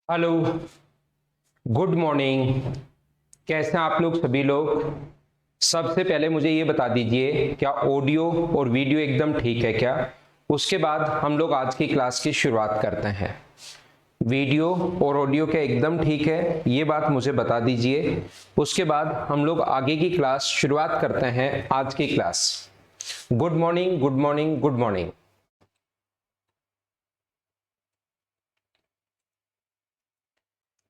Hello, good morning. कैसे हैं आप लोग सभी लोग? सबसे पहले मुझे ये बता दीजिए, क्या ऑडियो और वीडियो एकदम ठीक है क्या? उसके बाद हम लोग आज की क्लास की शुरुआत करते हैं। वीडियो और ऑडियो क्या एकदम ठीक है, ये बात मुझे बता दीजिए। उसके बाद हम लोग आगे की क्लास शुरुआत करते हैं। आज की class. Good morning, good morning, good morning.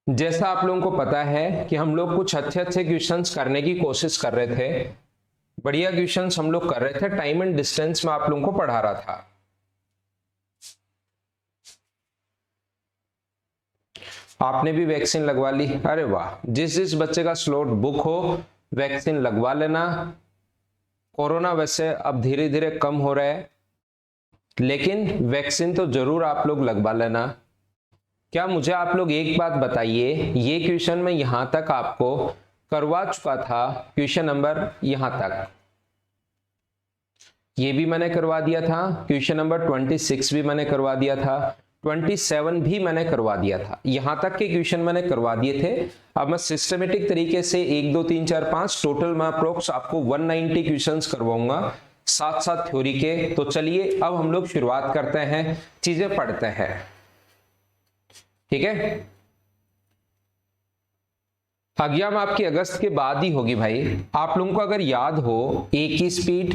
जैसा आप लोगों को पता है कि हम लोग कुछ अच्छे अच्छे क्वेश्चंस करने की कोशिश कर रहे थे। बढ़िया क्वेश्चंस हम लोग कर रहे थे। टाइम एंड डिस्टेंस में आप लोगों को पढ़ा रहा था। आपने भी वैक्सीन लगवा ली? अरे वाह! जिस जिस बच्चे का स्लॉट बुक हो, वैक्सीन लगवा लेना। कोरोना वैसे अब धीरे धीरे कम हो रहा है, लेकिन वैक्सीन तो जरूर आप लोग लगवा लेना। क्या मुझे आप लोग एक बात बताइए, ये क्वेश्चन मैं यहां तक आपको करवा चुका था, क्वेश्चन नंबर यहां तक ये भी मैंने करवा दिया था। क्वेश्चन नंबर 26 भी मैंने करवा दिया था। 27 भी मैंने करवा दिया था। यहां तक के क्वेश्चन मैंने करवा दिए थे। अब मैं सिस्टमेटिक तरीके से 1 2 3 4 5 टोटल मैं अप्रोक्स आपको 190 क्वेश्चंस करवाऊंगा, साथ साथ थ्योरी के। तो चलिए अब हम लोग शुरुआत करते हैं, चीजें पढ़ते हैं। ठीक है? एग्जाम आपकी अगस्त के बाद ही होगी भाई। आप लोगों को अगर याद हो, एक ही स्पीड,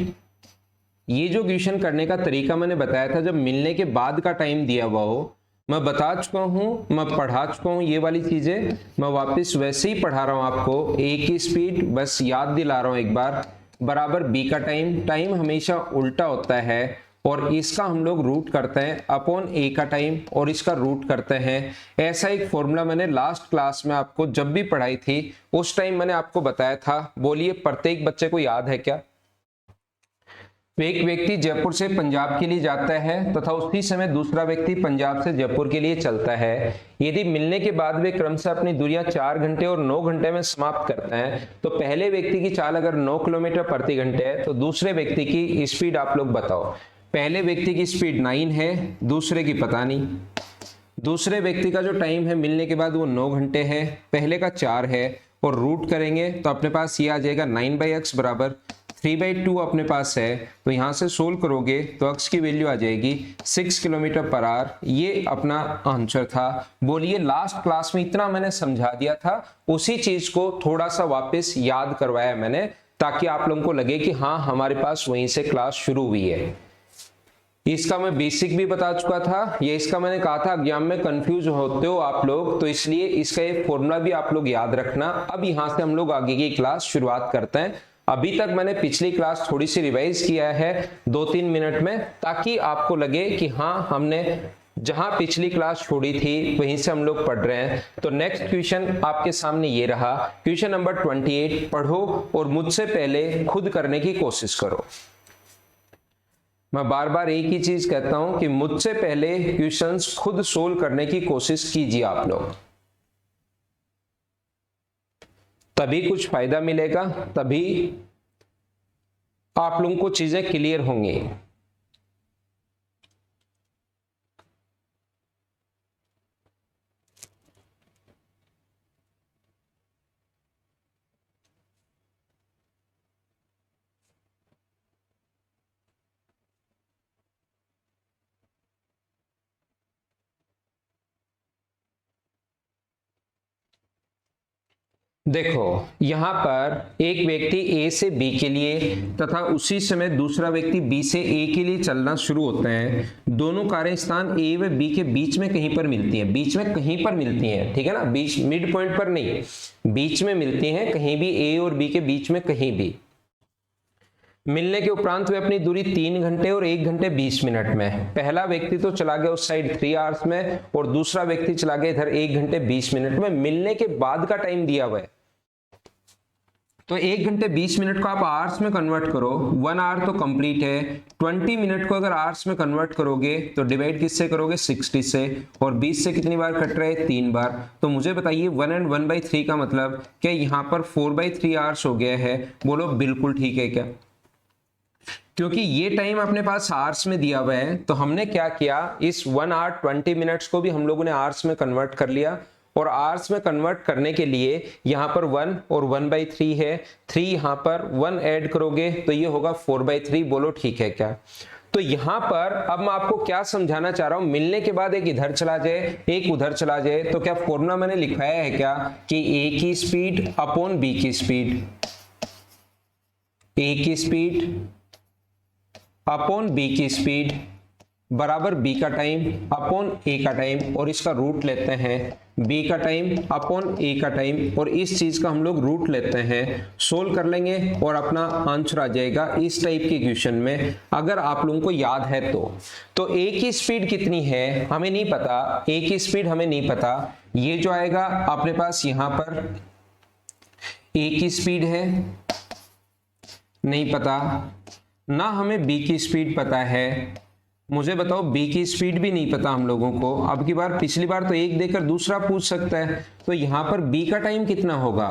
ये जो क्वेश्चन करने का तरीका मैंने बताया था, जब मिलने के बाद का टाइम दिया हुआ हो, मैं बता चुका हूं, मैं पढ़ा चुका हूं। ये वाली चीजें मैं वापस वैसे ही पढ़ा रहा हूं आपको। एक ही स्पीड, बस याद दिला रहा हूं एक बार। बराबर बी का टाइम। टाइम हमेशा उल्टा होता है, और इसका हम लोग रूट करते हैं अपॉन ए का टाइम, और इसका रूट करते हैं। ऐसा एक फॉर्मूला मैंने लास्ट क्लास में आपको जब भी पढ़ाई थी, उस टाइम मैंने आपको बताया था। बोलिए, प्रत्येक बच्चे को याद है क्या? एक व्यक्ति जयपुर से पंजाब के लिए जाता है तथा उसी समय दूसरा व्यक्ति पंजाब से जयपुर के लिए चलता है। यदि मिलने के बाद वे क्रमशः अपनी दूरियां 4 घंटे और 9 घंटे में समाप्त करते हैं, तो पहले व्यक्ति की चाल अगर 9 किलोमीटर प्रति घंटे है, तो दूसरे व्यक्ति की स्पीड आप लोग बताओ। पहले व्यक्ति की स्पीड 9 है, दूसरे की पता नहीं। दूसरे व्यक्ति का जो टाइम है मिलने के बाद वो 9 घंटे है, पहले का 4 है, और रूट करेंगे तो अपने पास ये आ जाएगा 9/x बराबर 3/2 अपने पास है। तो यहां से सोल्व करोगे तो x की वैल्यू आ जाएगी 6 किलोमीटर पर आवर। ये अपना आंसर था। बोलिए, लास्ट क्लास में इतना मैंने समझा दिया था, उसी चीज को थोड़ा सा वापस याद करवाया मैंने, ताकि आप लोगों को लगे कि हाँ, हमारे पास वहीं से क्लास शुरू हुई है। इसका मैं बेसिक भी बता चुका था। ये इसका मैंने कहा था एग्जाम में कंफ्यूज होते हो आप लोग, तो इसलिए इसका एक फॉर्मूला भी आप लोग याद रखना। अब यहां से हम लोग आगे की क्लास शुरुआत करते हैं। अभी तक मैंने पिछली क्लास थोड़ी सी रिवाइज किया है 2-3 मिनट में, ताकि आपको लगे कि हाँ, हमने जहां पिछली क्लास छोड़ी थी वहीं से हम लोग पढ़ रहे हैं। तो नेक्स्ट क्वेश्चन आपके सामने ये रहा, क्वेश्चन नंबर 28। पढ़ो और मुझसे पहले खुद करने की कोशिश करो। मैं बार बार एक ही चीज कहता हूं कि मुझसे पहले क्वेश्चंस खुद सोल्व करने की कोशिश कीजिए आप लोग, तभी कुछ फायदा मिलेगा, तभी आप लोगों को चीजें क्लियर होंगी। देखो, यहां पर एक व्यक्ति ए से बी के लिए तथा उसी समय दूसरा व्यक्ति बी से ए के लिए चलना शुरू होते हैं। दोनों कारें स्थान ए व बी के बीच में कहीं पर मिलती हैं। बीच में कहीं पर मिलती हैं, ठीक है ना? बीच, मिड पॉइंट पर नहीं, बीच में मिलती हैं, कहीं भी ए और बी के बीच में कहीं भी। मिलने के उपरांत वे अपनी दूरी 3 घंटे और 1 घंटे 20 मिनट में। पहला व्यक्ति तो चला गया उस साइड 3 आवर्स में, और दूसरा व्यक्ति चला गया इधर 1 घंटे 20 मिनट में। मिलने के बाद का टाइम दिया हुआ है, तो 1 घंटे 20 मिनट को आप आवर्स में कन्वर्ट करो, 1 आवर तो कंप्लीट है। 20 मिनट को अगर आवर्स में कन्वर्ट करोगे तो डिवाइड किससे करोगे? 60 से। और 20 से कितनी बार कट रहे हैं? 3 बार। तो मुझे बताइए 1 एंड 1/3 का मतलब क्या यहाँ पर 4/3 आवर्स हो गया है? बोलो बिल्कुल ठीक है क्या? क्योंकि ये टाइम अपने पास आवर्स में दिया हुआ है, तो हमने क्या किया, इस 1 आवर 20 मिनट्स को भी हम लोगों ने आवर्स में कन्वर्ट कर लिया। और आवर्स में कन्वर्ट करने के लिए यहाँ पर 1 और 1/3 है, 3 यहाँ पर 1 ऐड करोगे तो ये होगा 4/3। बोलो ठीक है क्या? तो यहां पर अब मैं आपको क्या समझाना चाह रहा हूं, मिलने के बाद एक इधर चला जाए एक उधर चला जाए, तो क्या फॉर्मूला मैंने लिखवाया है क्या कि ए की स्पीड अपॉन बी की स्पीड, ए की स्पीड अपॉन बी की स्पीड बराबर बी का टाइम अपॉन ए का टाइम, और इसका रूट लेते हैं बी का टाइम अपॉन ए का टाइम, और इस चीज का हम लोग रूट लेते हैं, सोल्व कर लेंगे और अपना आंसर आ जाएगा इस टाइप के क्वेश्चन में। अगर आप लोगों को याद है तो ए की स्पीड कितनी है हमें नहीं पता, ए की स्पीड हमें नहीं पता। ये जो आएगा अपने पास यहां पर ए की स्पीड है नहीं पता, ना हमें बी की स्पीड पता है। मुझे बताओ बी की स्पीड भी नहीं पता हम लोगों को। अब की बार पिछली बार तो एक देकर दूसरा पूछ सकता है, तो यहां पर बी का टाइम कितना होगा?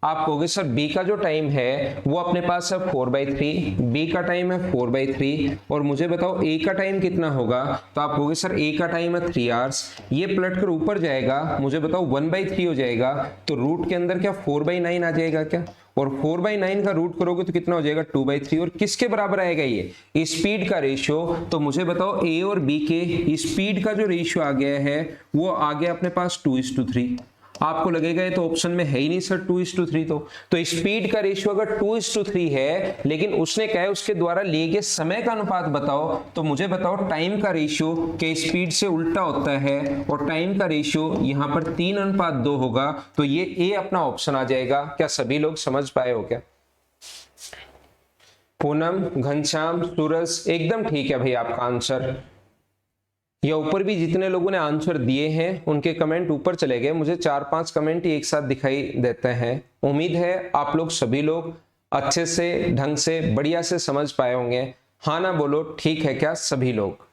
आप कहोगे सर बी का जो टाइम है वो अपने पास है 4/3, बी का टाइम है 4/3, और मुझे बताओ ए का टाइम कितना होगा? तो आप कहोगे सर ए का टाइम है 3 आवर्स। ये पलट कर ऊपर जाएगा, मुझे बताओ 1/3 हो जाएगा, तो रूट के अंदर क्या 4/9 आ जाएगा क्या? और 4/9 का रूट करोगे तो कितना हो जाएगा 2/3, और किसके बराबर आएगा ये स्पीड का रेशियो। तो मुझे बताओ ए और बी के स्पीड का जो रेशियो आ गया है वो आ गया अपने पास 2:3। आपको लगेगा ये तो ऑप्शन में है ही नहीं सर 2:3, तो स्पीड का रेशियो अगर 2:3 है, लेकिन उसने कहा है उसके द्वारा लिए गए समय का अनुपात बताओ, तो मुझे बताओ टाइम का रेशियो के स्पीड से उल्टा होता है, और टाइम का रेशियो यहाँ पर 3:2 होगा, तो ये ए अपना ऑप्शन आ जाएगा। क्या सभी लोग समझ पाए हो क्या? पूनम, घनश्याम, सूरज, एकदम ठीक है भाई आपका आंसर। या ऊपर भी जितने लोगों ने आंसर दिए हैं उनके कमेंट ऊपर चले गए, मुझे 4-5 कमेंट ही एक साथ दिखाई देते हैं। उम्मीद है आप लोग सभी लोग अच्छे से ढंग से बढ़िया से समझ पाए होंगे। हाँ ना बोलो ठीक है क्या सभी लोग?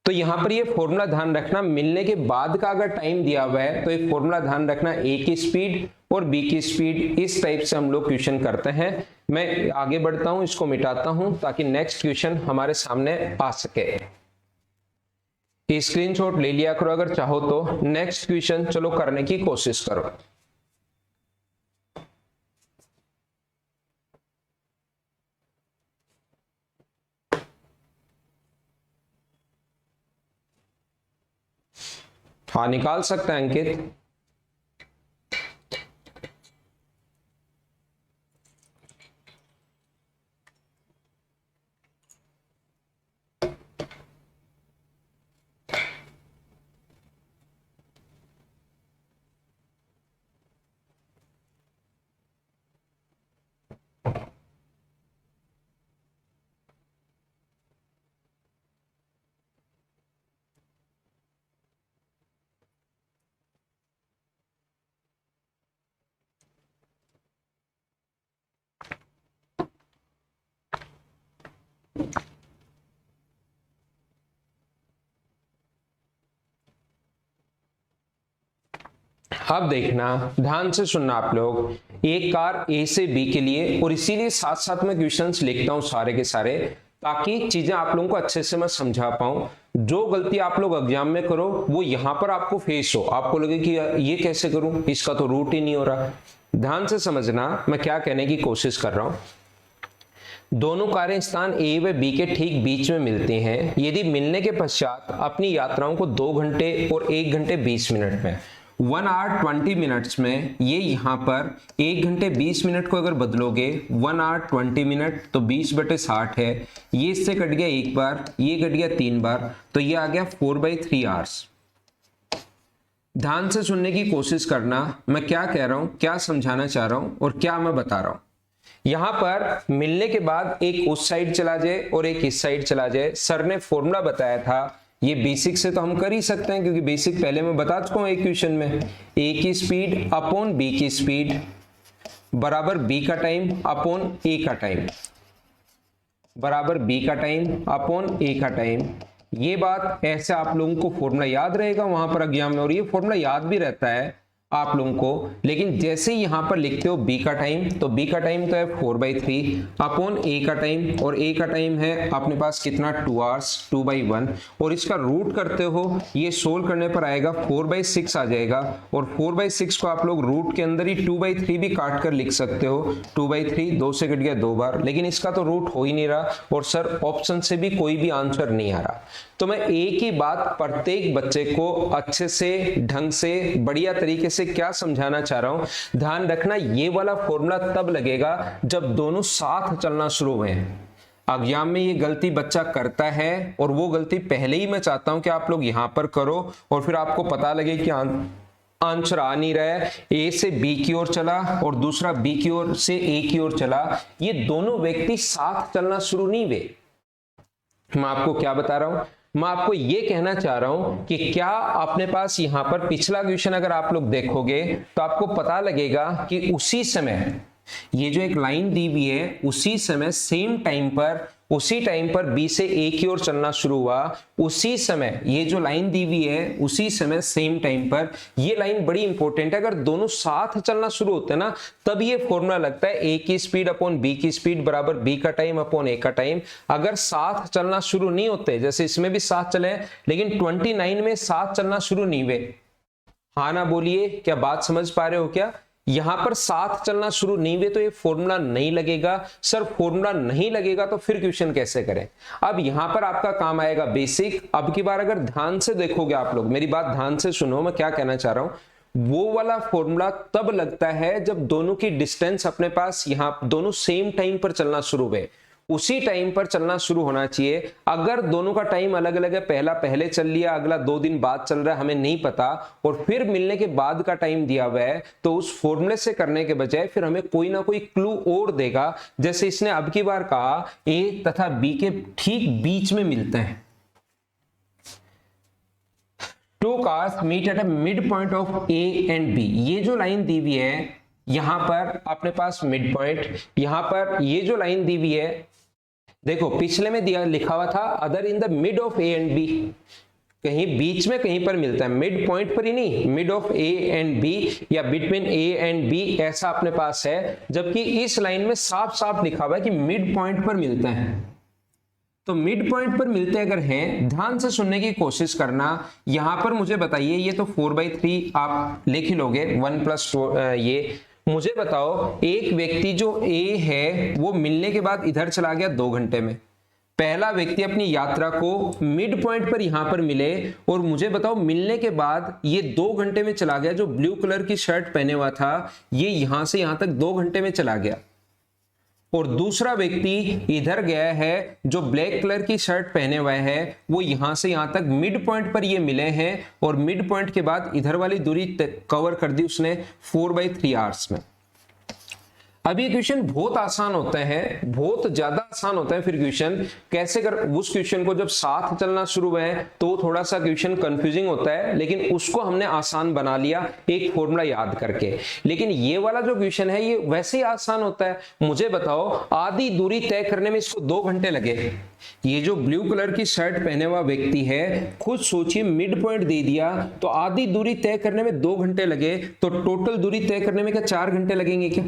तो यहां पर ये फॉर्मूला ध्यान रखना, मिलने के बाद का अगर टाइम दिया हुआ है तो ये फॉर्मूला ध्यान रखना, ए की स्पीड और बी की स्पीड, इस टाइप से हम लोग क्वेश्चन करते हैं। मैं आगे बढ़ता हूं, इसको मिटाता हूं ताकि नेक्स्ट क्वेश्चन हमारे सामने आ सके। स्क्रीनशॉट ले लिया करो अगर चाहो तो। नेक्स्ट क्वेश्चन चलो करने की कोशिश करो। हाँ निकाल सकता है अंकित। अब देखना ध्यान से सुनना आप लोग, एक कार ए से बी के लिए, और इसीलिए साथ साथ में क्वेश्चंस लिखता हूं सारे के सारे ताकि चीजें आप लोगों को अच्छे से मैं समझा पाऊं। जो गलती आप लोग एग्जाम में करो वो यहां पर आपको फेस हो, आपको लगे कि ये कैसे करूं, इसका तो रूट ही नहीं हो रहा। ध्यान से समझना मैं क्या कहने की कोशिश कर रहा हूं। दोनों कारें स्थान ए व बी के ठीक बीच में मिलती हैं। यदि मिलने के पश्चात अपनी यात्राओं को 2 घंटे और 1 घंटे 20 मिनट में 1 आवर 20 मिनट्स में, ये यहाँ पर 1 घंटे 20 मिनट को अगर बदलोगे 1 आवर 20 मिनट तो 20/60 है, ये इससे कट गया एक बार, ये कट गया 3 बार, तो ये आ गया 4/3 आवर्स। ध्यान से सुनने की कोशिश करना मैं क्या कह रहा हूं, क्या समझाना चाह रहा हूं और क्या मैं बता रहा हूं। यहां पर मिलने के बाद एक उस साइड चला जाए और एक इस साइड चला जाए। सर ने फॉर्मूला बताया था, ये बेसिक से तो हम कर ही सकते हैं क्योंकि बेसिक पहले मैं बता चुका हूं एक क्वेश्चन में, ए की स्पीड अपॉन बी की स्पीड बराबर बी का टाइम अपॉन ए का टाइम बराबर बी का टाइम अपॉन ए का टाइम। ये बात ऐसे आप लोगों को फॉर्मूला याद रहेगा वहां पर एग्जाम में, और ये फॉर्मूला याद भी रहता है आप लोगों को, लेकिन जैसे ही यहां पर लिखते हो b का टाइम, तो b का टाइम तो है 4/3 अपॉन a का टाइम, और a का टाइम है अपने पास कितना 2 आवर्स 2/1, और इसका रूट करते हो, ये सोल्व करने पर आएगा 4/6 आ जाएगा, और 4/6 को आप लोग रूट के अंदर ही 2/3 भी काट कर लिख सकते हो। 2/3 2 से कट गया 2 बार, लेकिन इसका तो रूट हो ही नहीं रहा, और सर ऑप्शन से भी कोई भी आंसर नहीं आ रहा। तो मैं एक ही बात प्रत्येक बच्चे को अच्छे से, ढंग से, बढ़िया तरीके से क्या समझाना चाह रहा हूं, ध्यान रखना, ये वाला फॉर्मूला तब लगेगा जब दोनों साथ चलना शुरू हुए। एग्जाम में ये गलती बच्चा करता है, और वो गलती पहले ही मैं चाहता हूं कि आप लोग यहां पर करो, और फिर आपको पता लगे कि आंसर आ नहीं रहा है, ए से बी की ओर चला और दूसरा बी की ओर से ए की ओर चला, ये दोनों व्यक्ति साथ चलना शुरू नहीं हुए। मैं आपको क्या बता रहा हूं, मैं आपको यह कहना चाह रहा हूं कि क्या अपने पास यहां पर पिछला क्वेश्चन अगर आप लोग देखोगे तो आपको पता लगेगा कि उसी समय ये जो एक लाइन दी हुई है, उसी समय सेम टाइम पर, उसी टाइम पर बी से ए की ओर चलना शुरू हुआ, उसी समय ये जो लाइन दी हुई है, उसी समय सेम टाइम पर, ये लाइन बड़ी इंपॉर्टेंट है। अगर दोनों साथ चलना शुरू होते हैं ना, तब ये फॉर्मूला लगता है ए की स्पीड अपॉन बी की स्पीड बराबर बी का टाइम अपॉन ए का टाइम। अगर साथ चलना शुरू नहीं होते, जैसे इसमें भी साथ चले, लेकिन 29 में साथ चलना शुरू नहीं हुए, हाँ ना बोलिए, क्या बात समझ पा रहे हो क्या? यहां पर साथ चलना शुरू नहीं हुए तो ये फॉर्मूला नहीं लगेगा। सर फॉर्मूला नहीं लगेगा तो फिर क्वेश्चन कैसे करें? अब यहां पर आपका काम आएगा बेसिक। अब की बार अगर ध्यान से देखोगे आप लोग, मेरी बात ध्यान से सुनो, मैं क्या कहना चाह रहा हूं, वो वाला फॉर्मूला तब लगता है जब दोनों की डिस्टेंस अपने पास, यहां दोनों सेम टाइम पर चलना शुरू हुए, उसी टाइम पर चलना शुरू होना चाहिए। अगर दोनों का टाइम अलग अलग है, पहला पहले चल लिया, अगला 2 दिन बाद चल रहा है, हमें नहीं पता, और फिर मिलने के बाद का टाइम दिया हुआ है, तो उस फॉर्मूले से करने के बजाय फिर हमें कोई ना कोई क्लू और देगा। जैसे इसने अब की बार कहा ए तथा बी के ठीक बीच में मिलते हैं, two cars meet at a mid point of A and B. ये जो लाइन दी हुई है यहां पर अपने पास मिड पॉइंट, यहां पर ये जो लाइन दी हुई है, देखो पिछले में दिया लिखा हुआ था other in the mid of A and B, कहीं बीच में कहीं पर मिलता है, मिड पॉइंट पर ही नहीं, mid of A and B या बिटवीन ए एंड बी, ऐसा अपने पास है। जबकि इस लाइन में साफ साफ लिखा हुआ है कि मिड पॉइंट पर मिलता है। तो मिड पॉइंट पर मिलते अगर हैं, ध्यान से सुनने की कोशिश करना। यहां पर मुझे बताइए, ये तो 4/3 आप लिख ही लोगे, 1+2 ये मुझे बताओ, एक व्यक्ति जो ए है वो मिलने के बाद इधर चला गया 2 घंटे में, पहला व्यक्ति अपनी यात्रा को मिड पॉइंट पर यहां पर मिले, और मुझे बताओ मिलने के बाद ये 2 घंटे में चला गया, जो ब्लू कलर की शर्ट पहने हुआ था ये यहां से यहां तक 2 घंटे में चला गया, और दूसरा व्यक्ति इधर गया है जो ब्लैक कलर की शर्ट पहने हुए है, वो यहां से यहां तक मिड पॉइंट पर ये मिले हैं, और मिड पॉइंट के बाद इधर वाली दूरी कवर कर दी उसने 4/3 आवर्स में। अब ये क्वेश्चन बहुत आसान होता है, बहुत ज्यादा आसान होता है। फिर क्वेश्चन कैसे कर, उस क्वेश्चन को जब साथ चलना शुरू हुए तो थोड़ा सा क्वेश्चन कंफ्यूजिंग होता है, लेकिन उसको हमने आसान बना लिया एक फॉर्मूला याद करके। लेकिन ये वाला जो क्वेश्चन है ये वैसे ही आसान होता है। मुझे बताओ, आधी दूरी तय करने में इसको 2 घंटे लगे। ये जो ब्लू कलर की शर्ट पहने हुआ व्यक्ति है, खुद सोचिए मिड पॉइंट दे दिया तो आधी दूरी तय करने में 2 घंटे लगे, तो टोटल दूरी तय करने में क्या 4 घंटे लगेंगे क्या?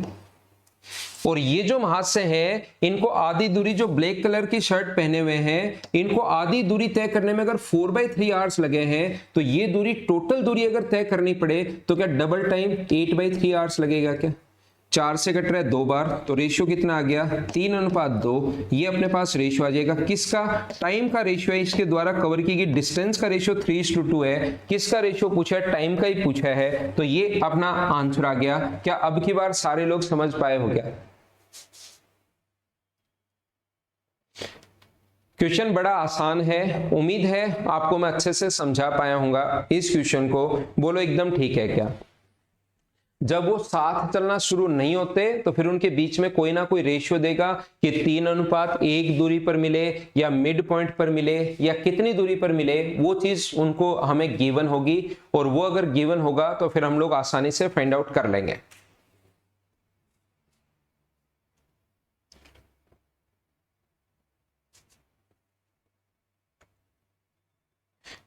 और ये जो महाशय हैं, इनको आधी दूरी, जो ब्लैक कलर की शर्ट पहने हुए हैं, इनको आधी दूरी तय करने में अगर 4/3 आवर्स लगे हैं, तो ये दूरी, टोटल दूरी अगर तय करनी पड़े तो क्या डबल टाइम 8/3 आवर्स लगेगा क्या? 4 से कट रहा है 2 बार, तो रेशियो कितना आ गया 3:2। ये अपने पास रेशियो आ जाएगा, किसका? टाइम का रेशियो है, इसके द्वारा कवर की गई डिस्टेंस का रेशियो 3:2 है। किसका रेशियो पूछा है? टाइम का ही पूछा है, तो ये अपना आंसर आ गया। क्या अब की बार सारे लोग समझ पाए हो गया? क्वेश्चन बड़ा आसान है, उम्मीद है आपको मैं अच्छे से समझा पाया हूंगा इस क्वेश्चन को। बोलो एकदम ठीक है क्या? जब वो साथ चलना शुरू नहीं होते तो फिर उनके बीच में कोई ना कोई रेशियो देगा कि 3:1 दूरी पर मिले, या मिड पॉइंट पर मिले, या कितनी दूरी पर मिले, वो चीज उनको हमें गिवन होगी, और वो अगर गिवन होगा तो फिर हम लोग आसानी से फाइंड आउट कर लेंगे।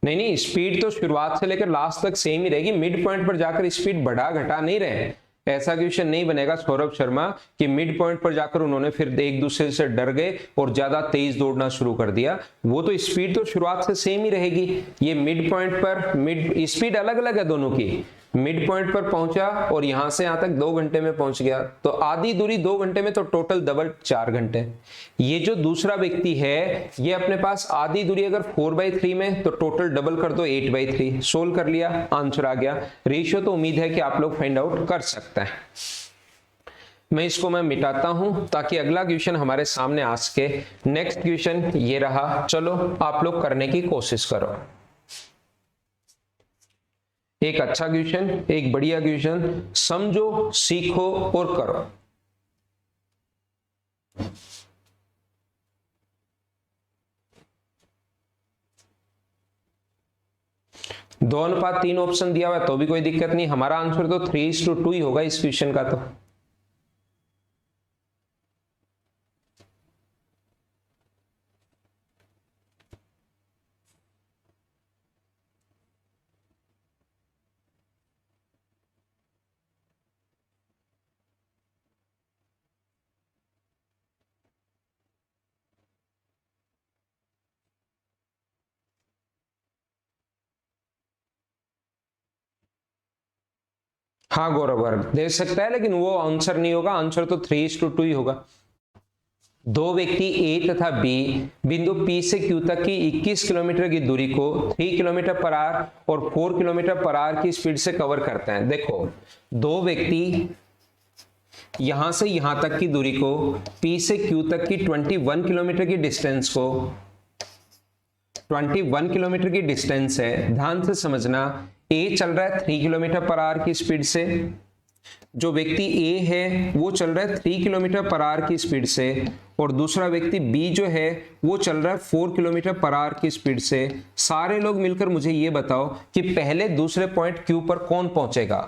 नहीं नहीं, स्पीड तो शुरुआत से लेकर लास्ट तक सेम ही रहेगी, मिड पॉइंट पर जाकर स्पीड बढ़ा घटा नहीं रहे। ऐसा क्वेश्चन नहीं बनेगा सौरभ शर्मा कि मिड पॉइंट पर जाकर उन्होंने फिर एक दूसरे से डर गए और ज्यादा तेज दौड़ना शुरू कर दिया। वो तो स्पीड तो शुरुआत से सेम ही रहेगी। ये मिड पॉइंट पर, मिड स्पीड अलग अलग है दोनों की, मिड पॉइंट पर पहुंचा और यहां से यहां तक 2 घंटे में पहुंच गया, तो आधी दूरी 2 घंटे में, तो टोटल डबल 4 घंटे। ये जो दूसरा व्यक्ति है ये अपने पास आधी दूरी अगर 4/3 में, तो टोटल डबल कर दो 8/3, सोल्व कर लिया, आंसर आ गया। रेशियो तो उम्मीद है कि आप लोग फाइंड आउट कर सकते हैं। मैं मिटाता हूं ताकि अगला क्वेश्चन हमारे सामने आ सके। नेक्स्ट क्वेश्चन ये रहा, चलो आप लोग करने की कोशिश करो। एक अच्छा क्वेश्चन, एक बढ़िया क्वेश्चन, समझो, सीखो और करो। दो अनुपात 3 ऑप्शन दिया हुआ है तो भी कोई दिक्कत नहीं, हमारा आंसर तो 3:2 ही होगा इस क्वेश्चन का। तो हाँ गौरव वर्ग दे सकता है, लेकिन वो आंसर नहीं होगा, आंसर तो 3:2 ही होगा। दो व्यक्ति ए तथा बी बिंदु पी से क्यू तक की 21 किलोमीटर की दूरी को 3 किलोमीटर पर आवर और 4 किलोमीटर पर आवर की स्पीड से कवर करते हैं। देखो, दो व्यक्ति यहां से यहां तक की दूरी को, पी से क्यू तक की 21 किलोमीटर की डिस्टेंस को, 21 किलोमीटर की डिस्टेंस है, ध्यान से समझना। ए चल रहा है 3 किलोमीटर पर आवर की स्पीड से, जो व्यक्ति ए है वो चल रहा है 3 किलोमीटर पर आवर की स्पीड से, और दूसरा व्यक्ति बी जो है वो चल रहा है 4 किलोमीटर पर आवर की स्पीड से। सारे लोग मिलकर मुझे ये बताओ कि पहले दूसरे पॉइंट क्यू पर कौन पहुंचेगा।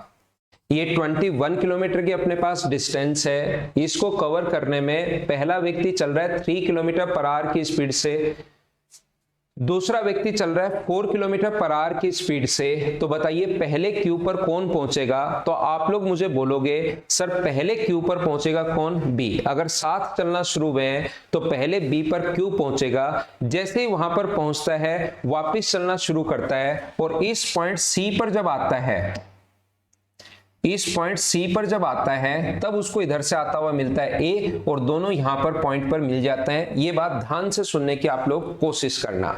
ये 21 किलोमीटर की अपने पास डिस्टेंस है, इसको कवर करने में पहला व्यक्ति चल रहा है 3 किलोमीटर पर आवर की स्पीड से, दूसरा व्यक्ति चल रहा है 4 किलोमीटर पर आवर की स्पीड से। तो बताइए पहले क्यू पर कौन पहुंचेगा। तो आप लोग मुझे बोलोगे सर पहले क्यू पर पहुंचेगा कौन, बी। अगर साथ चलना शुरू हुए हैं तो पहले बी पर क्यू पहुंचेगा, जैसे ही वहां पर पहुंचता है वापस चलना शुरू करता है, और इस पॉइंट सी पर जब आता है, इस पॉइंट सी पर जब आता है तब उसको इधर से आता हुआ मिलता है ए, और दोनों यहां पर पॉइंट पर मिल जाते हैं। ये बात ध्यान से सुनने की आप लोग कोशिश करना।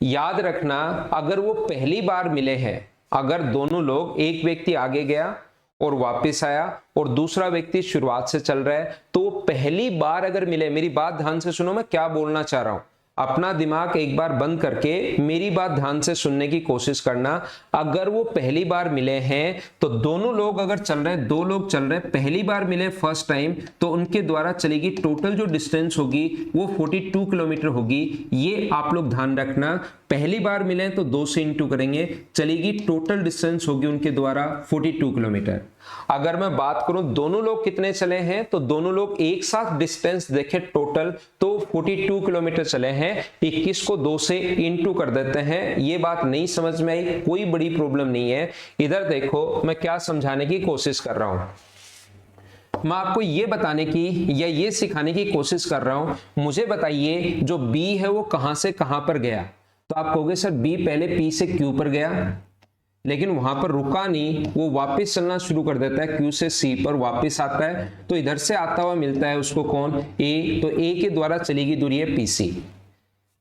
याद रखना, अगर वो पहली बार मिले हैं, अगर दोनों लोग, एक व्यक्ति आगे गया और वापस आया और दूसरा व्यक्ति शुरुआत से चल रहा है, तो वो पहली बार अगर मिले, मेरी बात ध्यान से सुनो, मैं क्या बोलना चाह रहा हूं, अपना दिमाग एक बार बंद करके मेरी बात ध्यान से सुनने की कोशिश करना। अगर वो पहली बार मिले हैं तो दोनों लोग अगर चल रहे हैं, दो लोग चल रहे हैं, पहली बार मिले फर्स्ट टाइम, तो उनके द्वारा चलेगी टोटल जो डिस्टेंस होगी वो 42 किलोमीटर होगी। ये आप लोग ध्यान रखना, पहली बार मिले तो 2 से इंटू करेंगे, चलेगी टोटल डिस्टेंस होगी उनके द्वारा 42 किलोमीटर। अगर मैं बात करूं दोनों लोग कितने चले हैं, तो दोनों लोग एक साथ डिस्टेंस देखें टोटल तो 42 किलोमीटर चले हैं। 21 को 2 से इंटू कर देते हैं। ये बात नहीं समझ में आई, कोई बड़ी प्रॉब्लम नहीं है। इधर देखो मैं क्या समझाने की कोशिश कर रहा हूं, मैं आपको ये बताने की या ये सिखाने की कोशिश कर रहा हूं। मुझे बताइए जो बी है वो कहां से कहां पर गया। तो आप कहोगे सर बी पहले पी से क्यू पर गया, लेकिन वहां पर रुका नहीं, वो वापस चलना शुरू कर देता है, क्यू से सी पर वापस आता है, तो इधर से आता हुआ मिलता है उसको कौन, ए। तो ए के द्वारा चलेगी दूरी है पीसी।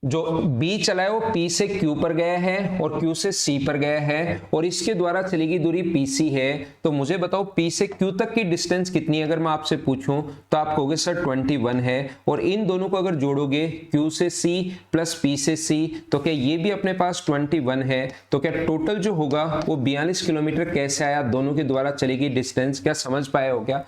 जो बी चला है वो पी से क्यू पर गया है और क्यू से सी पर गया है, और इसके द्वारा चलेगी दूरी पीसी है। तो मुझे बताओ पी से क्यू तक की डिस्टेंस कितनी है। अगर मैं आपसे पूछूं तो आप कहोगे सर 21 है, और इन दोनों को अगर जोड़ोगे क्यू से सी प्लस पी से सी, तो क्या ये भी अपने पास 21 है। तो क्या टोटल जो होगा वो 42 किलोमीटर कैसे आया, दोनों के द्वारा चलेगी डिस्टेंस। क्या समझ पाए हो क्या,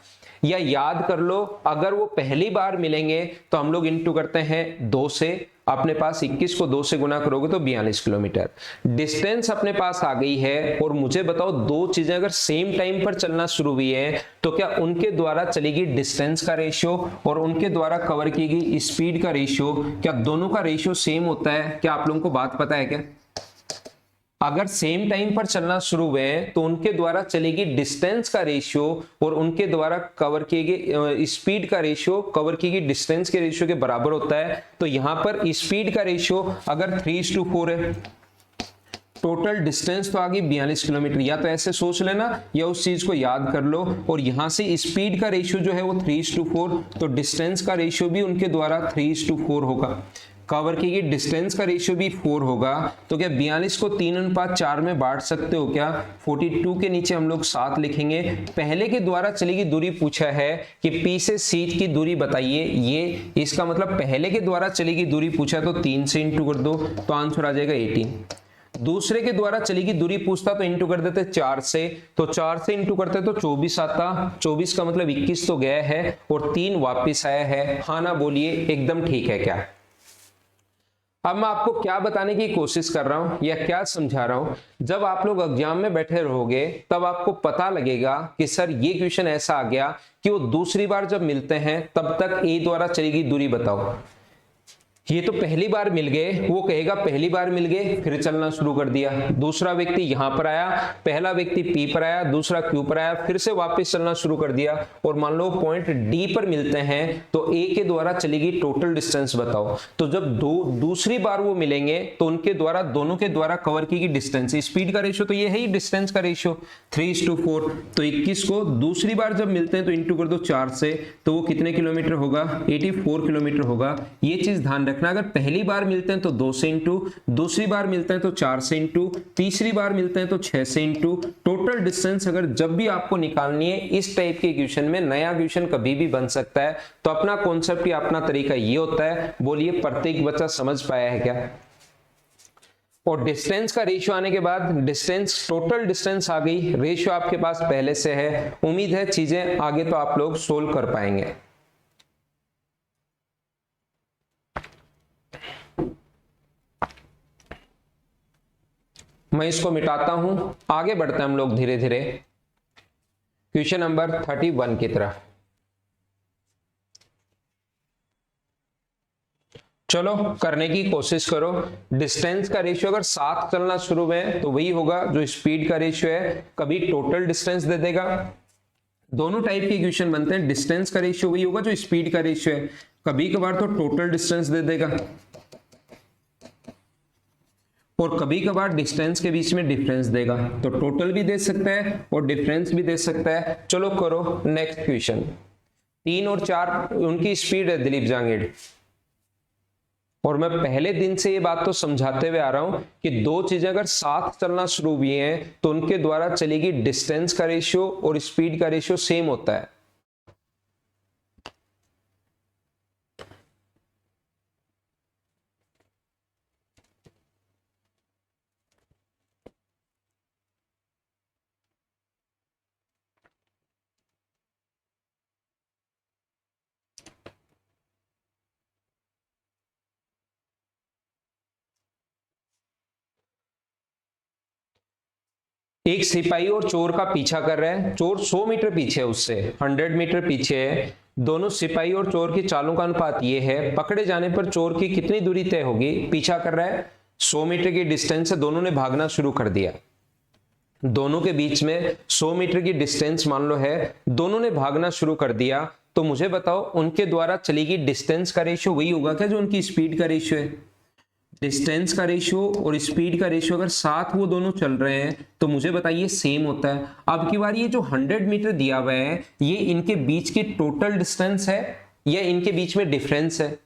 या याद कर लो। अगर वो पहली बार मिलेंगे तो हम लोग इंटू करते हैं 2 से, अपने पास 21 को 2 से गुना करोगे तो 42 किलोमीटर डिस्टेंस अपने पास आ गई है। और मुझे बताओ दो चीजें अगर सेम टाइम पर चलना शुरू हुई है तो क्या उनके द्वारा चलेगी डिस्टेंस का रेशियो और उनके द्वारा कवर की गई स्पीड का रेशियो, क्या दोनों का रेशियो सेम होता है। क्या आप लोगों को बात पता है क्या, अगर सेम टाइम पर चलना शुरू हुए हैं तो उनके द्वारा चलेगी डिस्टेंस का रेशियो और उनके द्वारा कवर किए गए स्पीड का रेशियो कवर की गई डिस्टेंस के रेशियो के बराबर होता है। तो यहां पर स्पीड का रेशियो अगर 3:4 है, टोटल डिस्टेंस तो आ गई 42 किलोमीटर। या तो ऐसे सोच लेना या उस चीज को याद कर लो, और यहां से स्पीड का रेशियो जो है वो 3:4, तो डिस्टेंस का रेशियो भी उनके द्वारा 3:4 होगा। कवर की गई डिस्टेंस का रेशियो भी 4 होगा। तो क्या 42 को 3:4 में बांट सकते हो क्या? 42 के नीचे हम लोग 7 लिखेंगे। पहले के द्वारा चली गई दूरी पूछा है कि P से C की दूरी बताइए, ये इसका मतलब पहले के द्वारा चली गई दूरी पूछा है, तो 3 से इंटू कर दो तो आंसर आ जाएगा 18। दूसरे के द्वारा चली गई दूरी पूछता तो इंटू कर देते 4 से, तो 4 से इंटू करते तो 24 आता। 24 का मतलब 21 तो गया है और 3 वापिस आया है। हाँ ना बोलिए, एकदम ठीक है क्या? अब मैं आपको क्या बताने की कोशिश कर रहा हूं या क्या समझा रहा हूं, जब आप लोग एग्जाम में बैठे रहोगे तब आपको पता लगेगा कि सर ये क्वेश्चन ऐसा आ गया कि वो दूसरी बार जब मिलते हैं तब तक ए द्वारा चली गई दूरी बताओ। ये तो पहली बार मिल गए, वो कहेगा पहली बार मिल गए, फिर चलना शुरू कर दिया। दूसरा व्यक्ति यहां पर आया, पहला व्यक्ति पी पर आया, दूसरा क्यू पर आया, फिर से वापस चलना शुरू कर दिया। और मान लो पॉइंट डी पर मिलते हैं तो ए के द्वारा चलेगी टोटल डिस्टेंस बताओ। तो जब दूसरी बार वो मिलेंगे तो उनके द्वारा दोनों के द्वारा कवर की गई डिस्टेंस, स्पीड का रेशियो तो ये है ही, डिस्टेंस का रेशियो 3:4। तो 21 को दूसरी बार जब मिलते हैं तो इंटू कर दो 4 से, तो वो कितने किलोमीटर होगा? 84 किलोमीटर होगा। ये चीज ध्यान रखना, अगर पहली बार मिलते हैं तो 2 से इंटू, दूसरी बार मिलते हैं तो 4 से इंटू, तीसरी बार मिलते हैं तो 6 से इंटू। टोटल डिस्टेंस अगर जब भी आपको निकालनी है इस टाइप के क्वेश्चन में, नया क्वेश्चन कभी भी बन सकता है, तो अपना कॉन्सेप्ट या अपना तरीका ये होता है। बोलिए प्रत्येक बच्चा समझ पाया है क्या? और डिस्टेंस का रेशियो आने के बाद डिस्टेंस, टोटल डिस्टेंस आ गई, रेशियो आपके पास पहले से है। उम्मीद है चीजें आगे तो आप लोग सोल्व कर पाएंगे। मैं इसको मिटाता हूं, आगे बढ़ते हैं हम लोग धीरे धीरे क्वेश्चन नंबर 31 की तरफ। चलो करने की कोशिश करो। डिस्टेंस का रेशियो अगर 7 चलना शुरू में तो वही होगा जो स्पीड का रेशियो है, कभी टोटल डिस्टेंस दे देगा। दोनों टाइप के इक्वेशन बनते हैं, डिस्टेंस का रेशियो वही होगा जो स्पीड का रेशियो है, कभी कभार तो टोटल डिस्टेंस दे देगा और कभी कभार डिस्टेंस के बीच में डिफरेंस देगा। तो टोटल भी दे सकता है और डिफरेंस भी दे सकता है। चलो करो नेक्स्ट क्वेश्चन। 3 और 4 उनकी स्पीड है दिलीप जांगीड़, और मैं पहले दिन से ये बात तो समझाते हुए आ रहा हूं कि दो चीजें अगर साथ चलना शुरू हुई हैं तो उनके द्वारा चलेगी डिस्टेंस का रेशियो और स्पीड का रेशियो सेम होता है। एक सिपाही और चोर का पीछा कर रहा है। चोर 100 मीटर पीछे है उससे, 100 मीटर पीछे है। दोनों सिपाही और चोर की चालों का अनुपात ये है, पकड़े जाने पर चोर की कितनी दूरी तय होगी? पीछा कर रहा है, 100 मीटर की डिस्टेंस है, दोनों ने भागना शुरू कर दिया। दोनों के बीच में 100 मीटर की डिस्टेंस मान लो है, दोनों ने भागना शुरू कर दिया। तो मुझे बताओ उनके द्वारा चलेगी डिस्टेंस का रेशियो वही होगा क्या जो उनकी स्पीड का रेशियो है? डिस्टेंस का रेशियो और स्पीड का रेशियो अगर साथ वो दोनों चल रहे हैं तो मुझे बताइए सेम होता है। अब की बार ये जो 100 मीटर दिया हुआ है ये इनके बीच की टोटल डिस्टेंस है या इनके बीच में डिफरेंस है?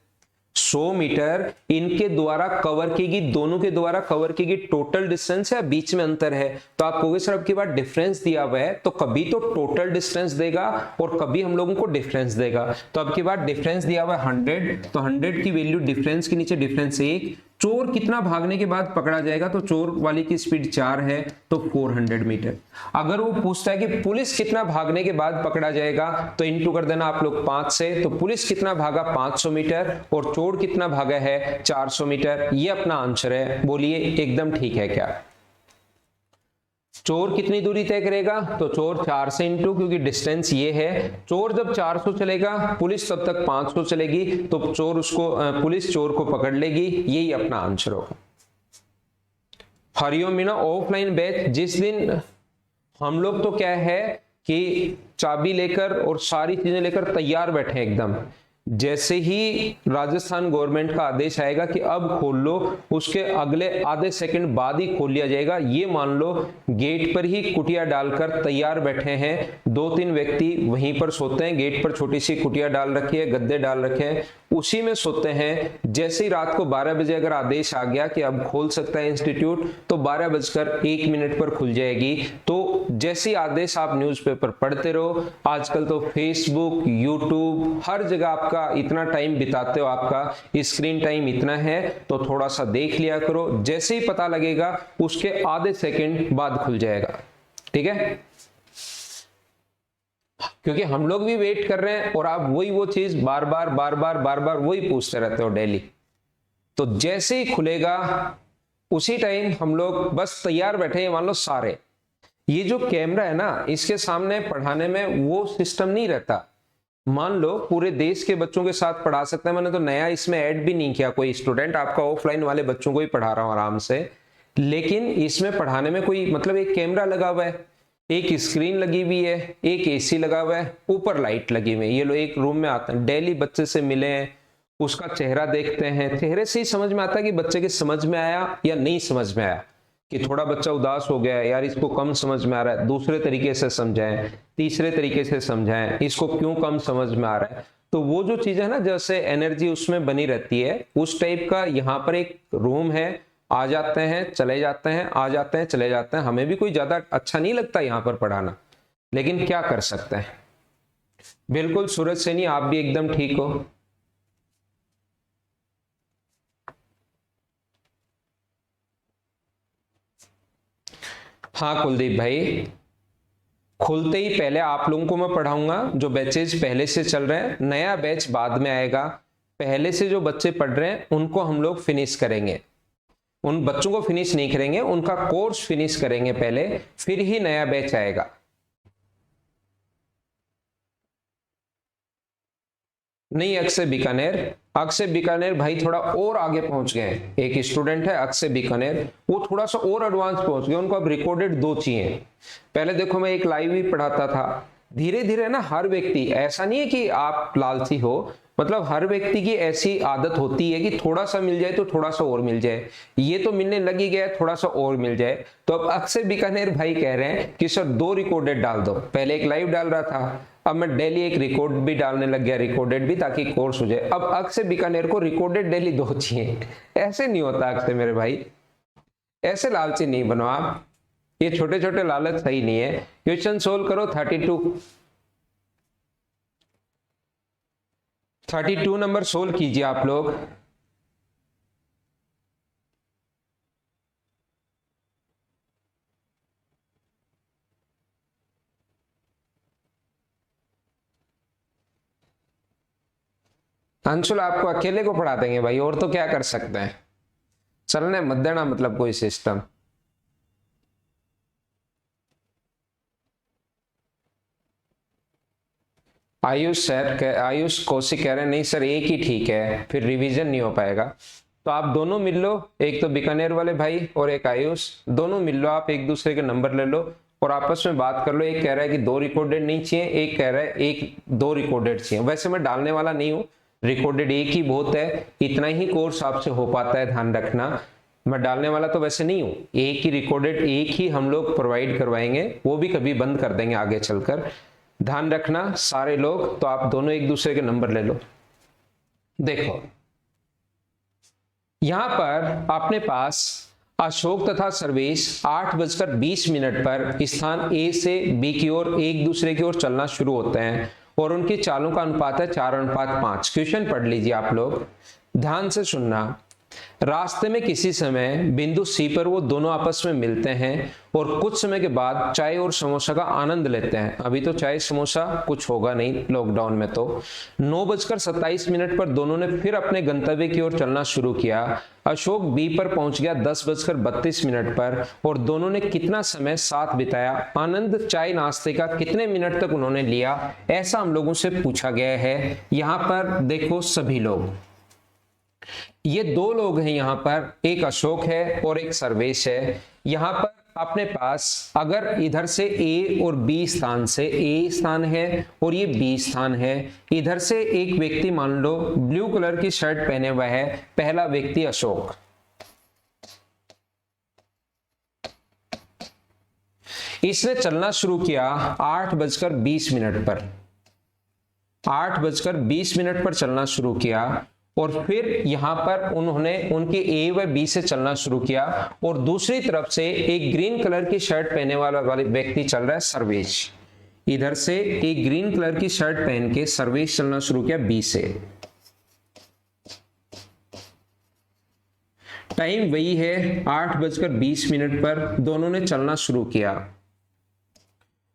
100 मीटर इनके द्वारा कवर की गई, दोनों के द्वारा कवर की गई टोटल डिस्टेंस है, बीच में अंतर है। तो आप कहोगे सर अब की बार डिफरेंस दिया हुआ है तो कभी तो टोटल डिस्टेंस देगा और कभी हम लोगों को डिफरेंस देगा। तो अब की बार डिफरेंस दिया हुआ है 100, तो 100 की वैल्यू डिफरेंस के नीचे डिफरेंस 1। चोर कितना भागने के बाद पकड़ा जाएगा? तो चोर वाली की स्पीड 4 है तो 400 मीटर। अगर वो पूछता है कि पुलिस कितना भागने के बाद पकड़ा जाएगा तो इंटू कर देना आप लोग 5 से। तो पुलिस कितना भागा? 500 मीटर और चोर कितना भागा है? 400 मीटर। ये अपना आंसर है। बोलिए एकदम ठीक है क्या? चोर कितनी दूरी तय करेगा? तो चोर 4 से इंटू, क्योंकि डिस्टेंस ये है। चोर जब 400 चलेगा पुलिस तब तक 500 चलेगी, तो चोर उसको पुलिस चोर को पकड़ लेगी। यही अपना आंसर होगा। हरिओम मीना ऑफलाइन बैच जिस दिन हम लोग तो क्या है कि चाबी लेकर और सारी चीजें लेकर तैयार बैठे हैं एकदम, जैसे ही राजस्थान गवर्नमेंट का आदेश आएगा कि अब खोल लो, उसके अगले आधे सेकंड बाद ही खोल लिया जाएगा। ये मान लो गेट पर ही कुटिया डालकर तैयार बैठे हैं, 2-3 व्यक्ति वहीं पर सोते हैं, गेट पर छोटी सी कुटिया डाल रखी है, गद्दे डाल रखे हैं, उसी में सोते हैं। जैसे ही रात को 12 बजे अगर आदेश आ गया कि अब खोल सकता है इंस्टीट्यूट, तो 12:01 पर खुल जाएगी। तो जैसे ही आदेश आप न्यूज़पेपर पढ़ते रहो। आजकल तो फेसबुक, यूट्यूब, हर जगह आपका इतना टाइम बिताते हो, आपका स्क्रीन टाइम इतना है, तो थोड़ा सा देख लिया करो। जैसे ही पता लगेगा उसके आधे सेकंड बाद खुल जाएगा, ठीक है? क्योंकि हम लोग भी वेट कर रहे हैं और आप वही वो चीज बार बार वही पूछते रहते हो डेली। तो जैसे ही खुलेगा उसी टाइम हम लोग बस तैयार बैठे हैं। मान लो सारे ये जो कैमरा है ना, इसके सामने पढ़ाने में वो सिस्टम नहीं रहता। मान लो पूरे देश के बच्चों के साथ पढ़ा सकते हैं। मैंने तो नया इसमें ऐड भी नहीं किया कोई स्टूडेंट, आपका ऑफलाइन वाले बच्चों को ही पढ़ा रहा हूं आराम से। लेकिन इसमें पढ़ाने में कोई मतलब, एक कैमरा लगा हुआ है, एक स्क्रीन लगी हुई है, एक एसी लगा हुआ है, ऊपर लाइट लगी हुई है। ये लोग एक रूम में आते हैं, डेली बच्चे से मिले हैं, उसका चेहरा देखते हैं, चेहरे से ही समझ में आता है कि बच्चे के समझ में आया या नहीं समझ में आया। कि थोड़ा बच्चा उदास हो गया है, यार इसको कम समझ में आ रहा है, दूसरे तरीके से समझाएं, तीसरे तरीके से समझाएं, इसको क्यों कम समझ में आ रहा है। तो वो जो चीज है ना, जैसे एनर्जी उसमें बनी रहती है, उस टाइप का यहाँ पर एक रूम है। आ जाते हैं चले जाते हैं, आ जाते हैं चले जाते हैं। हमें भी कोई ज्यादा अच्छा नहीं लगता यहाँ पर पढ़ाना, लेकिन क्या कर सकते हैं। बिल्कुल सूरज सैनी, आप भी एकदम ठीक हो। हाँ कुलदीप भाई, खुलते ही पहले आप लोगों को मैं पढ़ाऊंगा जो बैचेज पहले से चल रहे हैं, नया बैच बाद में आएगा। पहले से जो बच्चे पढ़ रहे हैं उनको हम लोग फिनिश करेंगे, उन बच्चों को फिनिश नहीं करेंगे, उनका कोर्स फिनिश करेंगे पहले, फिर ही नया बैच आएगा। नहीं अक्षय बीकानेर, अक्षय बीकानेर भाई थोड़ा और आगे पहुंच गए। एक स्टूडेंट है अक्षय बीकानेर, वो थोड़ा सा और एडवांस पहुंच गए, उनको अब रिकॉर्डेड 2 चाहिए। पहले देखो मैं एक लाइव ही पढ़ाता था, धीरे धीरे ना हर व्यक्ति, ऐसा नहीं है कि आप लालची हो, मतलब हर व्यक्ति की ऐसी आदत होती है कि थोड़ा सा मिल जाए तो थोड़ा सा और मिल जाए, ये तो मिलने लग ही गया, थोड़ा सा और मिल जाए। तो अब अक्षय बीकानेर भाई कह रहे हैं कि सर 2 रिकॉर्डेड डाल दो। पहले एक लाइव डाल रहा था, अब मैं डेली एक रिकॉर्ड भी डालने लग गया, रिकॉर्डेड भी, ताकि कोर्स हो जाए। अब अक्षय बीकानेर को रिकॉर्डेड डेली 2 चाहिए। ऐसे नहीं होता अक्षय मेरे भाई, ऐसे लालची नहीं बनो आप, ये छोटे छोटे लालच सही नहीं है। क्वेश्चन सोल्व करो 32 नंबर सोल्व कीजिए आप लोग। अंशुल आपको अकेले को पढ़ा देंगे भाई, और तो क्या कर सकते हैं, चलने मत देना मतलब कोई सिस्टम। आयुष सर, आयुष कौशिक कह रहे हैं नहीं सर एक ही ठीक है, फिर रिवीजन नहीं हो पाएगा। तो आप दोनों मिल लो, एक तो बीकानेर वाले भाई और एक आयुष, दोनों मिल लो, आप एक दूसरे के नंबर ले लो और आपस में बात कर लो। एक कह रहा है कि 2 रिकॉर्डेड नहीं चाहिए, एक कह रहा है 2 रिकॉर्डेड चाहिए। वैसे मैं डालने वाला नहीं हूँ, रिकॉर्डेड एक ही बहुत है, इतना ही कोर्स आपसे हो पाता है, ध्यान रखना। मैं डालने वाला तो वैसे नहीं हूँ, एक ही रिकॉर्डेड, एक ही हम लोग प्रोवाइड करवाएंगे, वो भी कभी बंद कर देंगे आगे चलकर, ध्यान रखना सारे लोग। तो आप दोनों एक दूसरे के नंबर ले लो। देखो यहां पर अपने पास अशोक तथा सर्वेश 8:20 पर स्थान ए से बी की ओर एक दूसरे की ओर चलना शुरू होते हैं और उनकी चालों का अनुपात है 4:5। क्वेश्चन पढ़ लीजिए आप लोग, ध्यान से सुनना। रास्ते में किसी समय बिंदु सी पर वो दोनों आपस में मिलते हैं और कुछ समय के बाद चाय और समोसा का आनंद लेते हैं। अभी तो चाय समोसा कुछ होगा नहीं लॉकडाउन में। तो 9:27 पर दोनों ने फिर अपने गंतव्य की ओर चलना शुरू किया। अशोक बी पर पहुंच गया 10:32 पर और दोनों ने कितना समय साथ बिताया, आनंद चाय नाश्ते का कितने मिनट तक उन्होंने लिया, ऐसा हम लोगों से पूछा गया है। यहां पर देखो सभी लोग, ये दो लोग हैं यहाँ पर, एक अशोक है और एक सर्वेश है। यहाँ पर अपने पास अगर इधर से ए और बी स्थान से, ए स्थान है और ये बी स्थान है, इधर से एक व्यक्ति मान लो ब्लू कलर की शर्ट पहने हुआ है, पहला व्यक्ति अशोक। इसने चलना शुरू किया 8:20 पर, 8:20 पर चलना शुरू किया और फिर यहां पर उन्होंने उनके ए व बी से चलना शुरू किया और दूसरी तरफ से एक ग्रीन कलर की शर्ट पहने वाला व्यक्ति चल रहा है सर्वेश। इधर से एक ग्रीन कलर की शर्ट पहन के सर्वेश चलना शुरू किया बी से। टाइम वही है 8:20 पर दोनों ने चलना शुरू किया।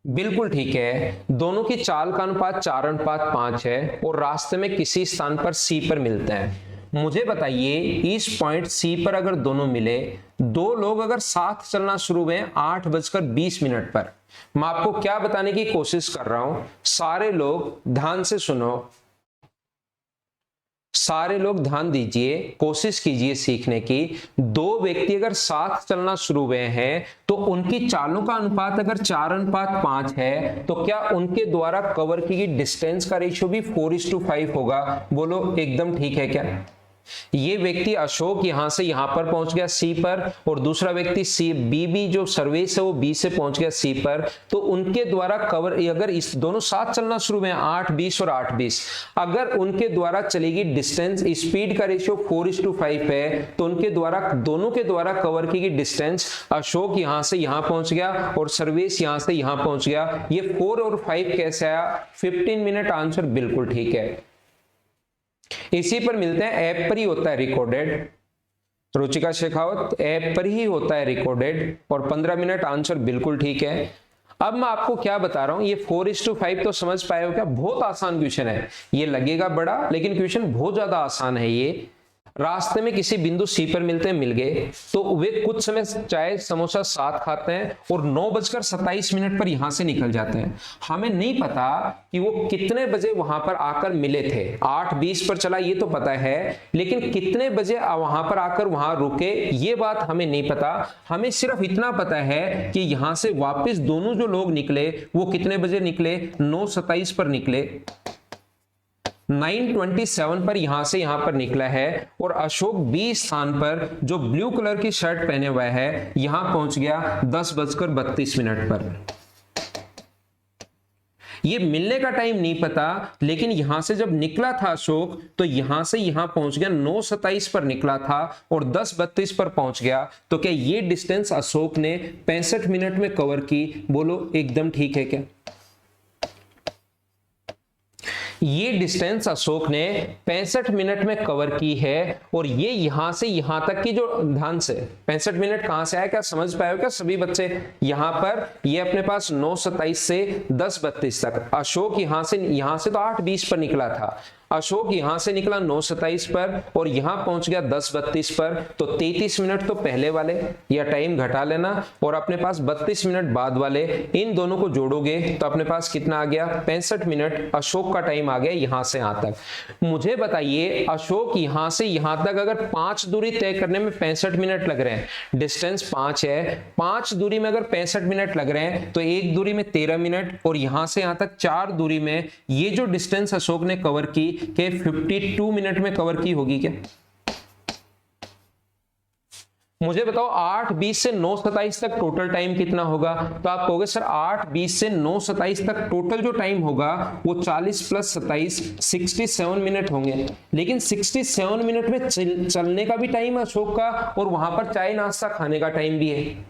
बिल्कुल ठीक है, दोनों की चाल का अनुपात 4:5 है और रास्ते में किसी स्थान पर सी पर मिलते हैं। मुझे बताइए इस पॉइंट सी पर अगर दोनों मिले, दो लोग अगर साथ चलना शुरू हुए 8:20 पर, मैं आपको क्या बताने की कोशिश कर रहा हूं, सारे लोग ध्यान से सुनो, सारे लोग ध्यान दीजिए, कोशिश कीजिए सीखने की। दो व्यक्ति अगर साथ चलना शुरू हुए हैं तो उनकी चालों का अनुपात अगर 4:5 है तो क्या उनके द्वारा कवर की गई डिस्टेंस का रेशियो भी 4:5 होगा? बोलो एकदम ठीक है क्या? ये व्यक्ति अशोक यहां से यहां पर पहुंच गया सी पर और दूसरा व्यक्ति सी बी जो सर्वेश है वो बी से पहुंच गया सी पर, तो उनके द्वारा कवर अगर इस दोनों साथ चलना शुरू में 8:20 और 8:20, अगर उनके द्वारा चलेगी डिस्टेंस, स्पीड का रेशियो 4:5 है तो उनके द्वारा दोनों के द्वारा कवर की गई डिस्टेंस, अशोक यहां से यहां पहुंच गया और सर्वेश यहां से यहां पहुंच गया, ये 4 और 5 कैसे आया? 15 मिनट। आंसर बिल्कुल ठीक है। इसी पर मिलते हैं, ऐप पर ही होता है रिकॉर्डेड, रुचिका शेखावत ऐप पर ही होता है रिकॉर्डेड और 15 मिनट। आंसर बिल्कुल ठीक है। अब मैं आपको क्या बता रहा हूं, ये 4:5 तो समझ पाए हो क्या? बहुत आसान क्वेश्चन है, ये लगेगा बड़ा लेकिन क्वेश्चन बहुत ज्यादा आसान है। ये रास्ते में किसी बिंदु सी पर मिलते हैं, मिल गए तो वे कुछ समय चाय समोसा साथ खाते हैं और 9:27 पर यहां से निकल जाते हैं। हमें नहीं पता कि वो कितने बजे वहां पर आकर मिले थे। 8:20 पर चला ये तो पता है, लेकिन कितने बजे वहां पर आकर वहां रुके ये बात हमें नहीं पता। हमें सिर्फ इतना पता है कि यहां से वापस दोनों जो लोग निकले वो कितने बजे निकले? 9:27 पर निकले, 9:27 पर यहां से यहां पर निकला है और अशोक बी स्थान पर जो ब्लू कलर की शर्ट पहने हुआ है यहां पहुंच गया 10:32 पर। ये मिलने का टाइम नहीं पता, लेकिन यहां से जब निकला था अशोक तो यहां से यहां पहुंच गया, 9:27 पर निकला था और 10:32 पर पहुंच गया। तो क्या ये डिस्टेंस अशोक ने 65 मिनट में कवर की? बोलो एकदम ठीक है क्या? ये डिस्टेंस अशोक ने 65 मिनट में कवर की है और ये यहां से यहां तक की जो, ध्यान से 65 मिनट कहां से आया, क्या समझ पाए हो क्या सभी बच्चे? यहां पर ये अपने पास 9:27 से 10:32 तक, अशोक यहां से तो 8:20 पर निकला था, अशोक यहां से निकला 9:27 पर और यहां पहुंच गया 10:32 पर, तो 33 मिनट तो पहले वाले, या टाइम घटा लेना और अपने पास 32 मिनट बाद वाले, इन दोनों को जोड़ोगे तो अपने पास कितना आ गया? 65 मिनट अशोक का टाइम आ गया यहां से यहां तक। मुझे बताइए अशोक यहां से यहां तक अगर 5 दूरी तय करने में 65 मिनट लग रहे हैं, डिस्टेंस 5 है, 5 दूरी में अगर 65 मिनट लग रहे हैं तो एक दूरी में 13 मिनट और यहां से यहां तक 4 दूरी में ये जो डिस्टेंस अशोक ने कवर की के 52 मिनट में कवर की होगी क्या? मुझे बताओ 8:20 से 9:27 तक टोटल टाइम कितना होगा? तो आप कहोगे सर 8:20 से 9:27 तक टोटल जो टाइम होगा वो 40 + 27 67 मिनट होंगे, लेकिन 67 मिनट में चलने का भी टाइम है अशोक का और वहां पर चाय नाश्ता खाने का टाइम भी है।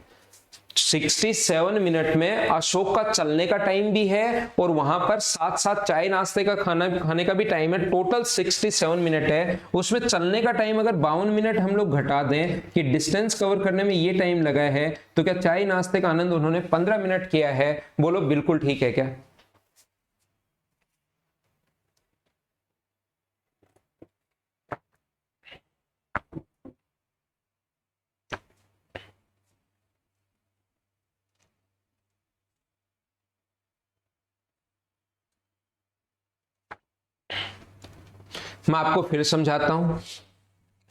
67 मिनट में अशोक का चलने का टाइम भी है और वहां पर साथ साथ चाय नाश्ते का खाने का भी टाइम है। टोटल 67 मिनट है, उसमें चलने का टाइम अगर 52 मिनट हम लोग घटा दें कि डिस्टेंस कवर करने में ये टाइम लगा है, तो क्या चाय नाश्ते का आनंद उन्होंने 15 मिनट किया है? बोलो बिल्कुल ठीक है क्या? मैं आपको फिर समझाता हूं,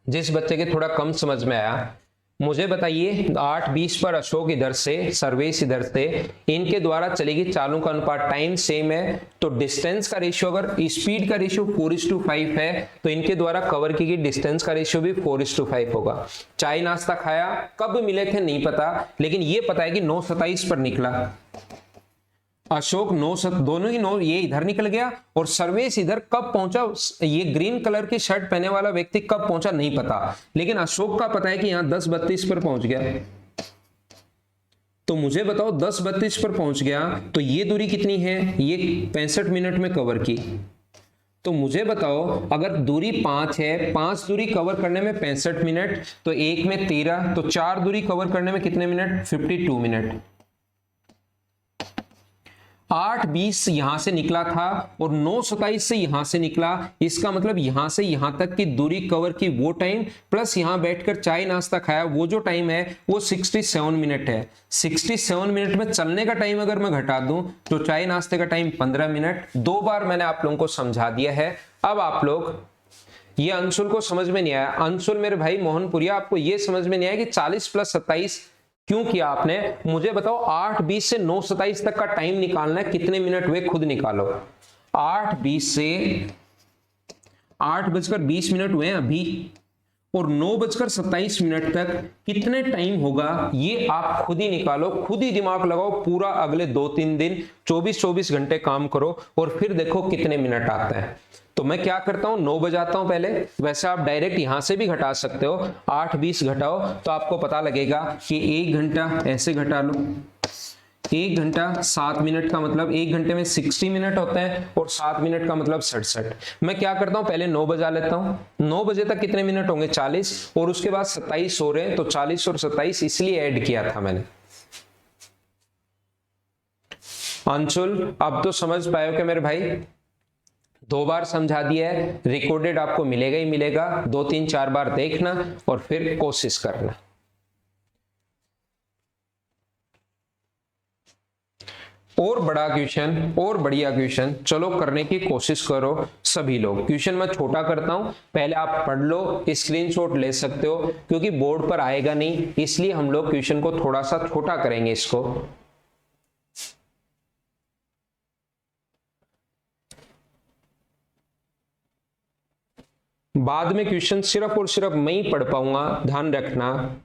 जिस बच्चे के थोड़ा कम समझ में आया, मुझे बताइए 8:20 पर अशोक इधर से, सर्वेश इधर से, इनके द्वारा चलेगी चालों का अनुपात, टाइम सेम है, तो डिस्टेंस का रेशियो, अगर स्पीड का रेशियो 4:5 है तो इनके द्वारा कवर की गई डिस्टेंस का रेशियो भी 4:5 होगा। चाय नाश्ता खाया, कब मिले थे नहीं पता, लेकिन ये पता है कि 9:27 पर निकला। अशोक 9 दोनों ही 9, ये इधर निकल गया और सर्वेश इधर कब पहुंचा, ये ग्रीन कलर की शर्ट पहने वाला व्यक्ति कब पहुंचा नहीं पता, लेकिन अशोक का पता है कि यहां 10:32 पर पहुंच गया। तो मुझे बताओ 10:32 पर पहुंच गया तो ये दूरी कितनी है, ये 65 मिनट में कवर की। तो मुझे बताओ अगर दूरी 5 है, 5 दूरी कवर करने में 65 मिनट, तो एक में 13, तो 4 दूरी कवर करने में कितने मिनट, 52 मिनट। 8:20 यहां से निकला था और 9:27 से यहां से निकला, इसका मतलब यहां से यहां तक की दूरी कवर की वो टाइम प्लस यहां बैठकर चाय नाश्ता खाया वो जो टाइम है वो 67 मिनट है। 67 मिनट में चलने का टाइम अगर मैं घटा दूं तो चाय नाश्ते का टाइम 15 मिनट। 2 बार मैंने आप लोगों को समझा दिया है। अब आप लोग, ये अंशुल को समझ में नहीं आया, अंशुल मेरे भाई मोहनपुरिया, आपको ये समझ में नहीं आया कि 40 + 27 क्यों किया आपने, मुझे बताओ 8:20 से 9:27 तक का टाइम निकालना है, कितने मिनट हुए खुद निकालो। 8:20 से 8:20 हुए हैं अभी, और 9:27 तक कितने टाइम होगा ये आप खुद ही निकालो, खुद ही दिमाग लगाओ, पूरा अगले 2-3 दिन 24-24 घंटे काम करो और फिर देखो कितने मिनट आते हैं। तो मैं क्या करता हूं, 9 बजाता हूं पहले, वैसे आप डायरेक्ट यहां से भी घटा सकते हो, 8:20 घटाओ तो आपको पता लगेगा कि 1 घंटा, ऐसे घटा लो, 1 घंटा 7 मिनट का मतलब 1 घंटे में 60 मिनट होते हैं और 7 मिनट का मतलब 67। मैं क्या करता हूं, पहले 9 बजा लेता हूं, 9 बजे तक कितने मिनट होंगे, 40, और उसके बाद 27 हो रहे हैं, तो 40 और 27 इसलिए ऐड किया था मैंने। अंशुल अब तो समझ पाए हो क्या मेरे भाई, 2 बार समझा दिया है, रिकॉर्डेड आपको मिलेगा ही मिलेगा, 2-3-4 बार देखना और फिर कोशिश करना। और बड़ा क्वेश्चन और बढ़िया क्वेश्चन चलो करने की कोशिश करो सभी लोग। क्वेश्चन मैं छोटा करता हूं, पहले आप पढ़ लो, स्क्रीनशॉट ले सकते हो, क्योंकि बोर्ड पर आएगा नहीं, इसलिए हम लोग क्वेश्चन को थोड़ा सा छोटा करेंगे इसको। बाद में क्वेश्चन सिर्फ और सिर्फ मैं ही पढ़ पाऊंगा, ध्यान रखना।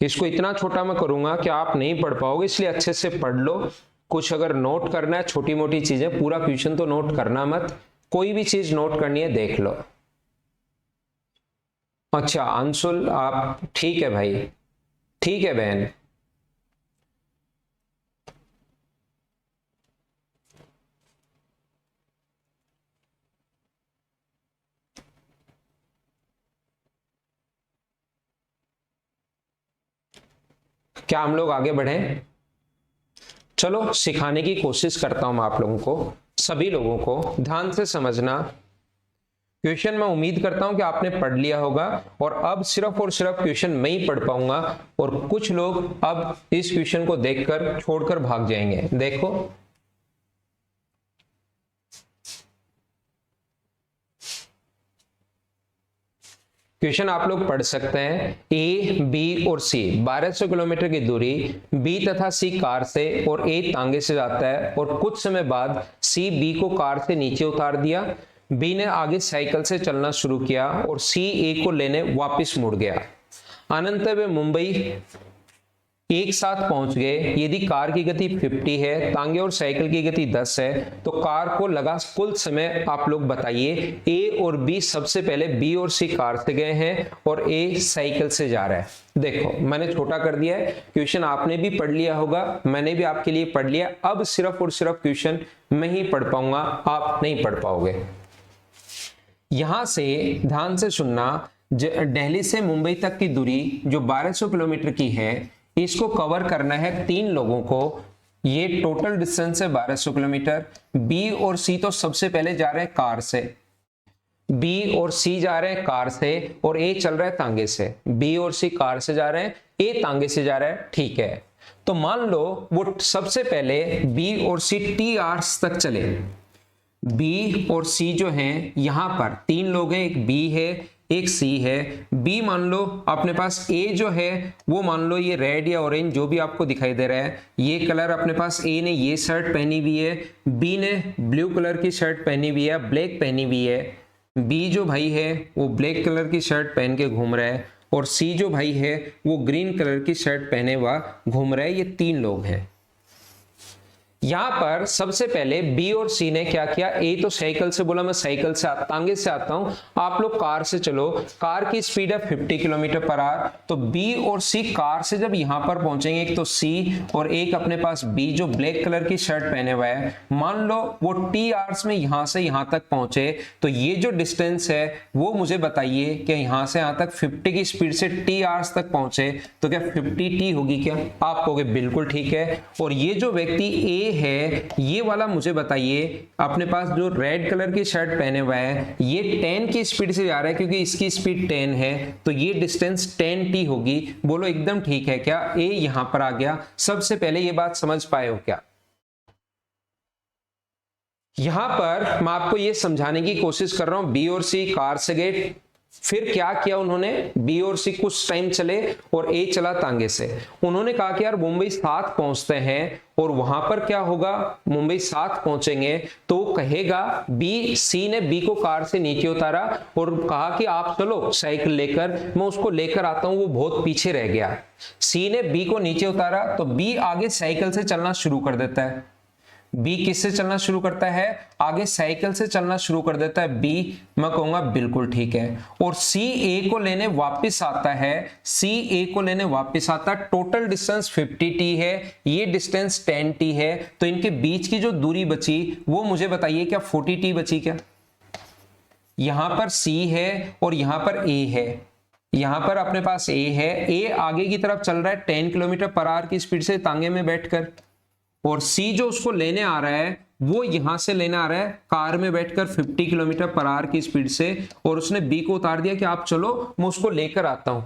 इसको इतना छोटा मैं करूंगा कि आप नहीं पढ़ पाओगे, इसलिए अच्छे से पढ़ लो। कुछ अगर नोट करना है, छोटी मोटी चीजें, पूरा क्वेश्चन तो नोट करना मत, कोई भी चीज नोट करनी है देख लो। अच्छा अंशुल आप, ठीक है भाई, ठीक है बहन। क्या हम लोग आगे बढ़ें? चलो सिखाने की कोशिश करता हूं मैं आप लोगों को, सभी लोगों को ध्यान से समझना। क्वेश्चन मैं उम्मीद करता हूं कि आपने पढ़ लिया होगा, और अब सिर्फ और सिर्फ क्वेश्चन मैं ही पढ़ पाऊंगा, और कुछ लोग अब इस क्वेश्चन को देखकर छोड़कर भाग जाएंगे। देखो क्वेश्चन आप लोग पढ़ सकते हैं, ए, बी और सी 1200 किलोमीटर की दूरी बी तथा सी कार से और ए तांगे से जाता है, और कुछ समय बाद सी बी को कार से नीचे उतार दिया, बी ने आगे साइकिल से चलना शुरू किया और सी ए को लेने वापस मुड़ गया। अनंत वे मुंबई एक साथ पहुंच गए। यदि कार की गति 50 है, तांगे और साइकिल की गति 10 है, तो कार को लगा कुल समय आप लोग बताइए। ए और बी सबसे पहले बी और सी कार से गए हैं और ए साइकिल से जा रहा है। देखो मैंने छोटा कर दिया है, क्वेश्चन आपने भी पढ़ लिया होगा, मैंने भी आपके लिए पढ़ लिया। अब सिर्फ और सिर्फ क्वेश्चन मैं ही पढ़ पाऊंगा, आप नहीं पढ़ पाओगे। यहां से ध्यान से सुनना, दिल्ली से मुंबई तक की दूरी जो 1200 किलोमीटर की है, इसको कवर करना है 3 लोगों को। ये टोटल डिस्टेंस है 1200 किलोमीटर। बी और सी तो सबसे पहले जा रहे हैं कार से, बी और सी जा रहे हैं कार से, और ए चल रहा है तांगे से। बी और सी कार से जा रहे हैं, ए तांगे से जा रहा है, ठीक है। तो मान लो वो सबसे पहले बी और सी टी आवर्स तक चले। बी और सी जो हैं यहां पर 3 लोग हैं, एक बी है, एक सी है, बी मान लो अपने पास, ए जो है वो मान लो ये रेड या ऑरेंज जो भी आपको दिखाई दे रहा है, ये कलर अपने पास, ए ने ये शर्ट पहनी हुई है, बी ने ब्लू कलर की शर्ट पहनी हुई है, ब्लैक पहनी हुई है, बी जो भाई है वो ब्लैक कलर की शर्ट पहन के घूम रहा है, और सी जो भाई है वो ग्रीन कलर की शर्ट पहने हुआ घूम रहा है। ये 3 लोग हैं। यहां पर सबसे पहले बी और सी ने क्या किया, ए तो साइकिल से बोला मैं साइकिल से तांगे से आता हूं, आप लोग कार से चलो, कार की स्पीड है 50 किलोमीटर पर आवर। तो बी और सी कार से जब यहां पर पहुंचेंगे, एक तो सी और एक अपने पास बी जो ब्लैक कलर की शर्ट पहने हुआ है, मान लो वो टी आवर्स में यहां से यहां तक पहुंचे, तो ये जो डिस्टेंस है वो मुझे बताइए कि यहां से यहां तक 50 की स्पीड से टी आवर्स तक पहुंचे तो क्या 50 टी होगी क्या? आप कहोगे बिल्कुल ठीक है। और ये जो व्यक्ति ए है ये वाला मुझे बताइए, अपने पास जो रेड कलर की शर्ट पहने हुआ है ये 10 की स्पीड से जा रहा है, क्योंकि इसकी स्पीड 10 है, तो ये डिस्टेंस 10 टी होगी। बोलो एकदम ठीक है क्या? ए यहां पर आ गया। सबसे पहले ये बात समझ पाए हो क्या? यहां पर मैं आपको ये समझाने की कोशिश कर रहा हूं, बी और सी कार से गए, फिर क्या किया उन्होंने, बी और सी कुछ टाइम चले और ए चला तांगे से। उन्होंने कहा कि यार मुंबई 7 पहुंचते हैं, और वहां पर क्या होगा, मुंबई 7 पहुंचेंगे तो कहेगा, बी सी ने बी को कार से नीचे उतारा और कहा कि आप चलो साइकिल लेकर, मैं उसको लेकर आता हूं, वो बहुत पीछे रह गया। सी ने बी को नीचे उतारा तो बी आगे साइकिल से चलना शुरू कर देता है। बी किससे चलना शुरू करता है? आगे साइकिल से चलना शुरू कर देता है बी। मैं कहूंगा बिल्कुल ठीक है। और सी ए को लेने वापस आता है, सी ए को लेने वापस आता है। टोटल डिस्टेंस 50 टी है, ये डिस्टेंस 10 टी है, तो इनके बीच की जो दूरी बची वो मुझे बताइए, क्या 40 टी बची क्या? यहां पर सी है और यहां पर ए है, यहां पर अपने पास ए है, ए आगे की तरफ चल रहा है 10 किलोमीटर पर आवर की स्पीड से तांगे में बैठकर, और सी जो उसको लेने आ रहा है वो यहां से लेने आ रहा है कार में बैठकर 50 किलोमीटर पर आवर की स्पीड से, और उसने बी को उतार दिया कि आप चलो मैं उसको लेकर आता हूं,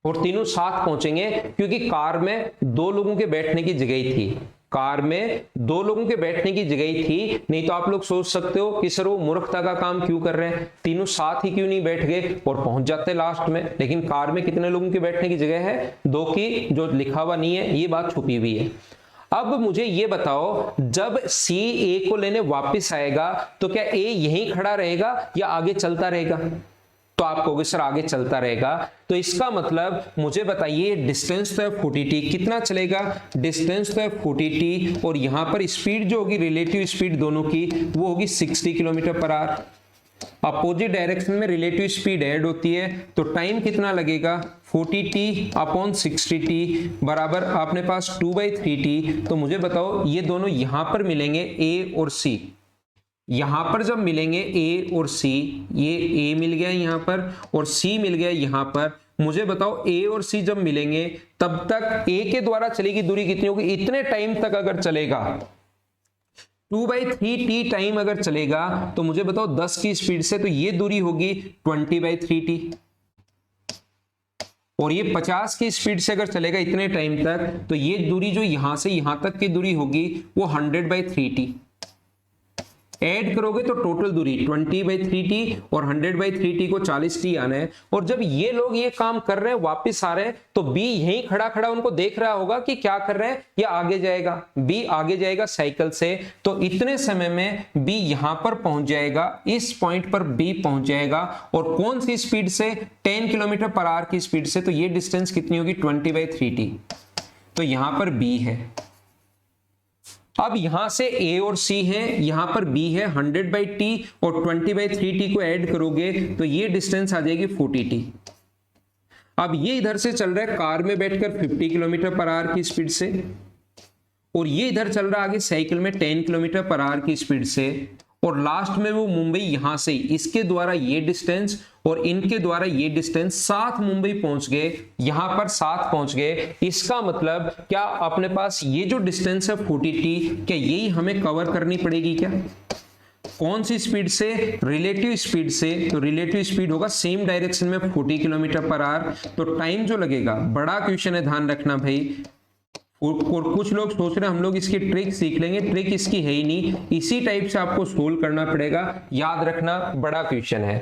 और तीनों साथ पहुंचेंगे, क्योंकि कार में 2 लोगों के बैठने की जगह थी, कार में 2 लोगों के बैठने की जगह थी। नहीं तो आप लोग सोच सकते हो कि सर वो मूर्खता का काम क्यों कर रहे हैं, तीनों साथ ही क्यों नहीं बैठ गए और पहुंच जाते लास्ट में। लेकिन कार में कितने लोगों के बैठने की जगह है? 2 की, जो लिखा हुआ नहीं है, ये बात छुपी हुई है। अब मुझे ये बताओ, जब सी ए को लेने वापस आएगा तो क्या ए यहीं खड़ा रहेगा या आगे चलता रहेगा? तो आप कहोगे सर आगे चलता रहेगा, तो इसका मतलब मुझे बताइए, डिस्टेंस तो है 40 टी, कितना चलेगा? डिस्टेंस तो है 40 टी, और यहां पर स्पीड जो होगी, रिलेटिव स्पीड दोनों की, वो होगी 60 kilometre per hour. Opposite direction में रिलेटिव स्पीड ऐड होती है, तो टाइम कितना लगेगा? 40t अपॉन 60t बराबर आपने पास 2/3t। तो मुझे बताओ, ये दोनों यहां पर मिलेंगे ए और सी, यहां पर जब मिलेंगे ए और सी, ये ए मिल गया यहां पर और सी मिल गया यहां पर, मुझे बताओ ए और सी जब मिलेंगे तब तक ए के द्वारा चलेगी दूरी कितनी होगी? इतने टाइम तक अगर चलेगा, 2/3t टाइम अगर चलेगा, तो मुझे बताओ 10 की स्पीड से, तो ये दूरी होगी 20/3t, और ये 50 की स्पीड से अगर चलेगा इतने टाइम तक, तो ये दूरी जो यहां से यहां तक की दूरी होगी वो 100/3t। ऐड करोगे तो टोटल दूरी 20/3t और 100/3t को 40t आना है। और जब ये लोग ये काम कर रहे हैं, वापस आ रहे हैं, तो बी यहीं खड़ा खड़ा उनको देख रहा होगा कि क्या कर रहे हैं, ये आगे जाएगा, बी आगे जाएगा साइकिल से, तो इतने समय में बी यहां पर पहुंच जाएगा, इस पॉइंट पर बी पहुंच जाएगा, और कौन सी स्पीड से? 10 किलोमीटर पर आवर की स्पीड से। तो ये डिस्टेंस कितनी होगी? 20/3t। तो यहां पर बी है। अब यहां से ए और सी है, यहां पर बी है, 100/t और 20/3t को ऐड करोगे तो ये डिस्टेंस आ जाएगी 40t। अब ये इधर से चल रहा है कार में बैठकर 50 किलोमीटर पर आवर की स्पीड से, और ये इधर चल रहा है आगे साइकिल में 10 किलोमीटर पर आवर की स्पीड से, और लास्ट में वो मुंबई यहां से, इसके द्वारा ये डिस्टेंस और इनके द्वारा ये डिस्टेंस, साथ मुंबई पहुंच गए, यहां पर साथ पहुंच गए। इसका मतलब क्या अपने पास ये जो डिस्टेंस है 40t, क्या यही हमें कवर करनी पड़ेगी क्या? कौन सी स्पीड से? रिलेटिव स्पीड से। तो रिलेटिव स्पीड होगा सेम डायरेक्शन में 40 किलोमीटर पर आवर। तो टाइम जो लगेगा, बड़ा क्वेश्चन है, ध्यान रखना भाई, और कुछ लोग सोच रहे हैं हम लोग इसकी ट्रिक सीख लेंगे, ट्रिक इसकी है ही नहीं, इसी टाइप से आपको सोल्व करना पड़ेगा। याद रखना, बड़ा क्वेश्चन है।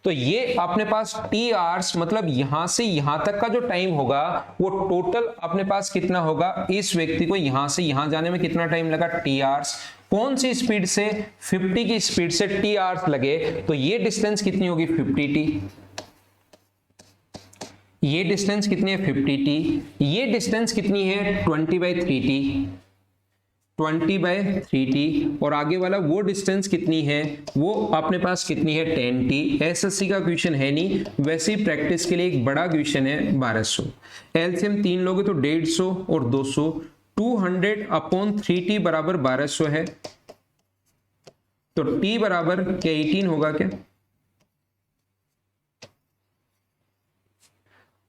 तो ये अपने पास टी आवर्स, मतलब यहां से यहां तक का जो टाइम होगा वो टोटल अपने पास कितना होगा, इस व्यक्ति को यहां से यहां जाने में कितना टाइम लगा, टी आवर्स। कौन सी स्पीड से, 50 की स्पीड से टी आवर्स लगे, तो ये डिस्टेंस कितनी होगी, 50 टी। ये डिस्टेंस कितनी है, 50 टी। ये डिस्टेंस कितनी है, 20/3t, 20/3t। और आगे वाला वो डिस्टेंस कितनी है, वो अपने पास कितनी है, 10t। एसएससी का क्वेश्चन है नहीं, वैसे ही प्रैक्टिस के लिए एक बड़ा क्वेश्चन है, 1200। एलसीएम 3 लोगे तो 150 और 200, 200/3t बराबर 1200 है। तो t बराबर क्या 18 होगा क्या?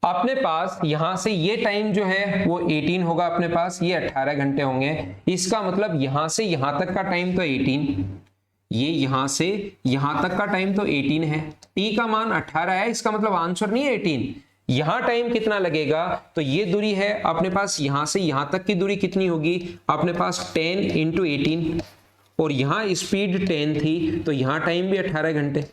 अपने पास यहां से ये टाइम जो है वो 18 होगा, अपने पास ये 18 घंटे होंगे। इसका मतलब यहां से यहां तक का टाइम तो 18, ये यहां से यहां तक का टाइम तो 18 है। t का मान 18 है, इसका मतलब आंसर नहीं है 18। यहां टाइम कितना लगेगा, तो ये दूरी है अपने पास, यहां से यहां तक की दूरी कितनी होगी अपने पास, 10 × 18। और यहां स्पीड 10 थी, तो यहां टाइम भी 18 घंटे।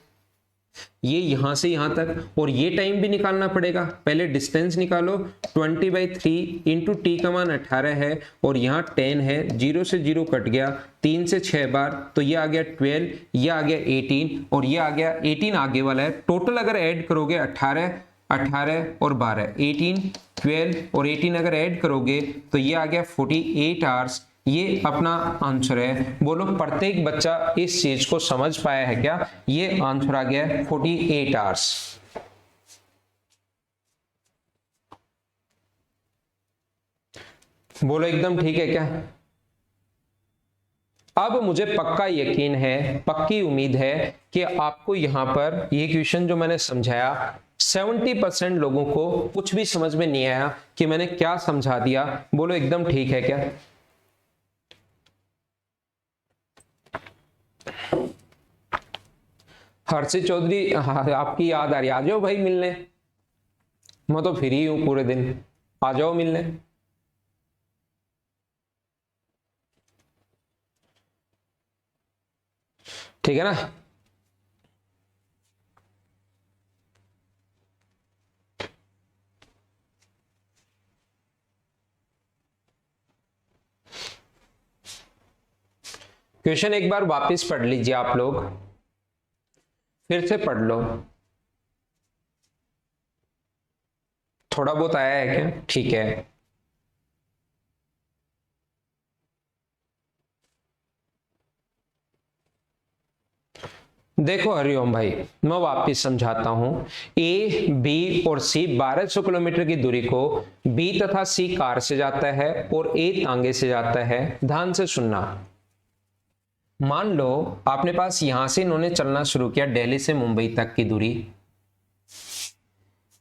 ये यहां से यहां तक, और ये टाइम भी निकालना पड़ेगा। पहले डिस्टेंस निकालो, 20/3 × t का मान 18 है, और यहाँ 10 है, 0 से 0 कट गया, 3 से 6 बार, तो ये आ गया 12, ये आ गया 18, और ये आ गया 18 आगे वाला है। टोटल अगर ऐड करोगे 18 और 12, 18, 12 और 18 अगर ऐड करोगे तो ये आ गया 48 आवर्स। ये अपना आंसर है। बोलो प्रत्येक बच्चा इस चीज को समझ पाया है क्या? ये आंसर आ गया 48 आवर्स। बोलो एकदम ठीक है क्या? अब मुझे पक्का यकीन है, पक्की उम्मीद है कि आपको यहां पर ये क्वेश्चन जो मैंने समझाया 70% लोगों को कुछ भी समझ में नहीं आया कि मैंने क्या समझा दिया। बोलो एकदम ठीक है क्या? हर्षित चौधरी, आपकी याद आ रही, आ जाओ भाई मिलने, मैं तो फ्री हूं पूरे दिन, आ जाओ मिलने। ठीक है ना? क्वेश्चन एक बार वापस पढ़ लीजिए आप लोग, फिर से पढ़ लो। थोड़ा बहुत आया है क्या? ठीक है। देखो हरिओम भाई, मैं वापिस समझाता हूं। ए, बी और सी 1200 किलोमीटर की दूरी को बी तथा सी कार से जाता है और ए तांगे से जाता है। ध्यान से सुनना। मान लो आपने पास यहां से इन्होंने चलना शुरू किया, दिल्ली से मुंबई तक की दूरी।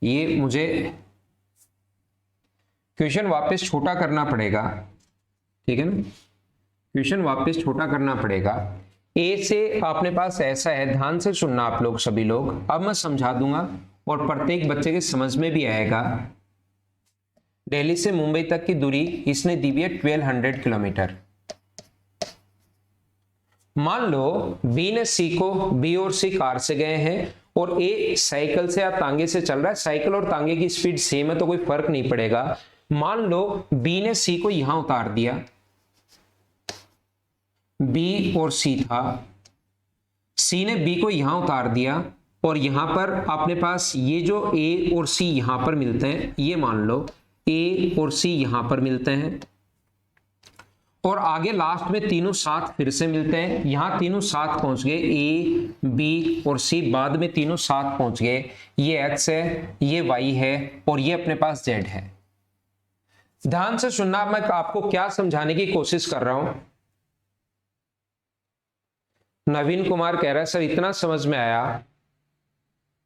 ये मुझे क्वेश्चन वापस छोटा करना पड़ेगा, ठीक है ना? क्वेश्चन वापस छोटा करना पड़ेगा। ए से आपने पास ऐसा है, ध्यान से सुनना आप लोग सभी लोग, अब मैं समझा दूंगा और प्रत्येक बच्चे के समझ में भी आएगा। दिल्ली से मुंबई तक की दूरी इसने दी हुई है 1200 किलोमीटर। मान लो बी ने सी को, बी और सी कार से गए हैं और ए साइकिल से या तांगे से चल रहा है। साइकिल और तांगे की स्पीड सेम है तो कोई फर्क नहीं पड़ेगा। मान लो बी ने सी को यहां उतार दिया, बी और सी था, सी ने बी को यहां उतार दिया और यहां पर अपने पास ये जो ए और सी यहां पर मिलते हैं, ये मान लो ए और सी यहां पर मिलते हैं और आगे लास्ट में तीनों साथ फिर से मिलते हैं। यहां तीनों साथ पहुंच गए, ए, बी और सी बाद में तीनों साथ पहुंच गए। ये एक्स है, ये वाई है और ये अपने पास जेड है। ध्यान से सुनना, मैं आपको क्या समझाने की कोशिश कर रहा हूं। नवीन कुमार कह रहा है सर इतना समझ में आया।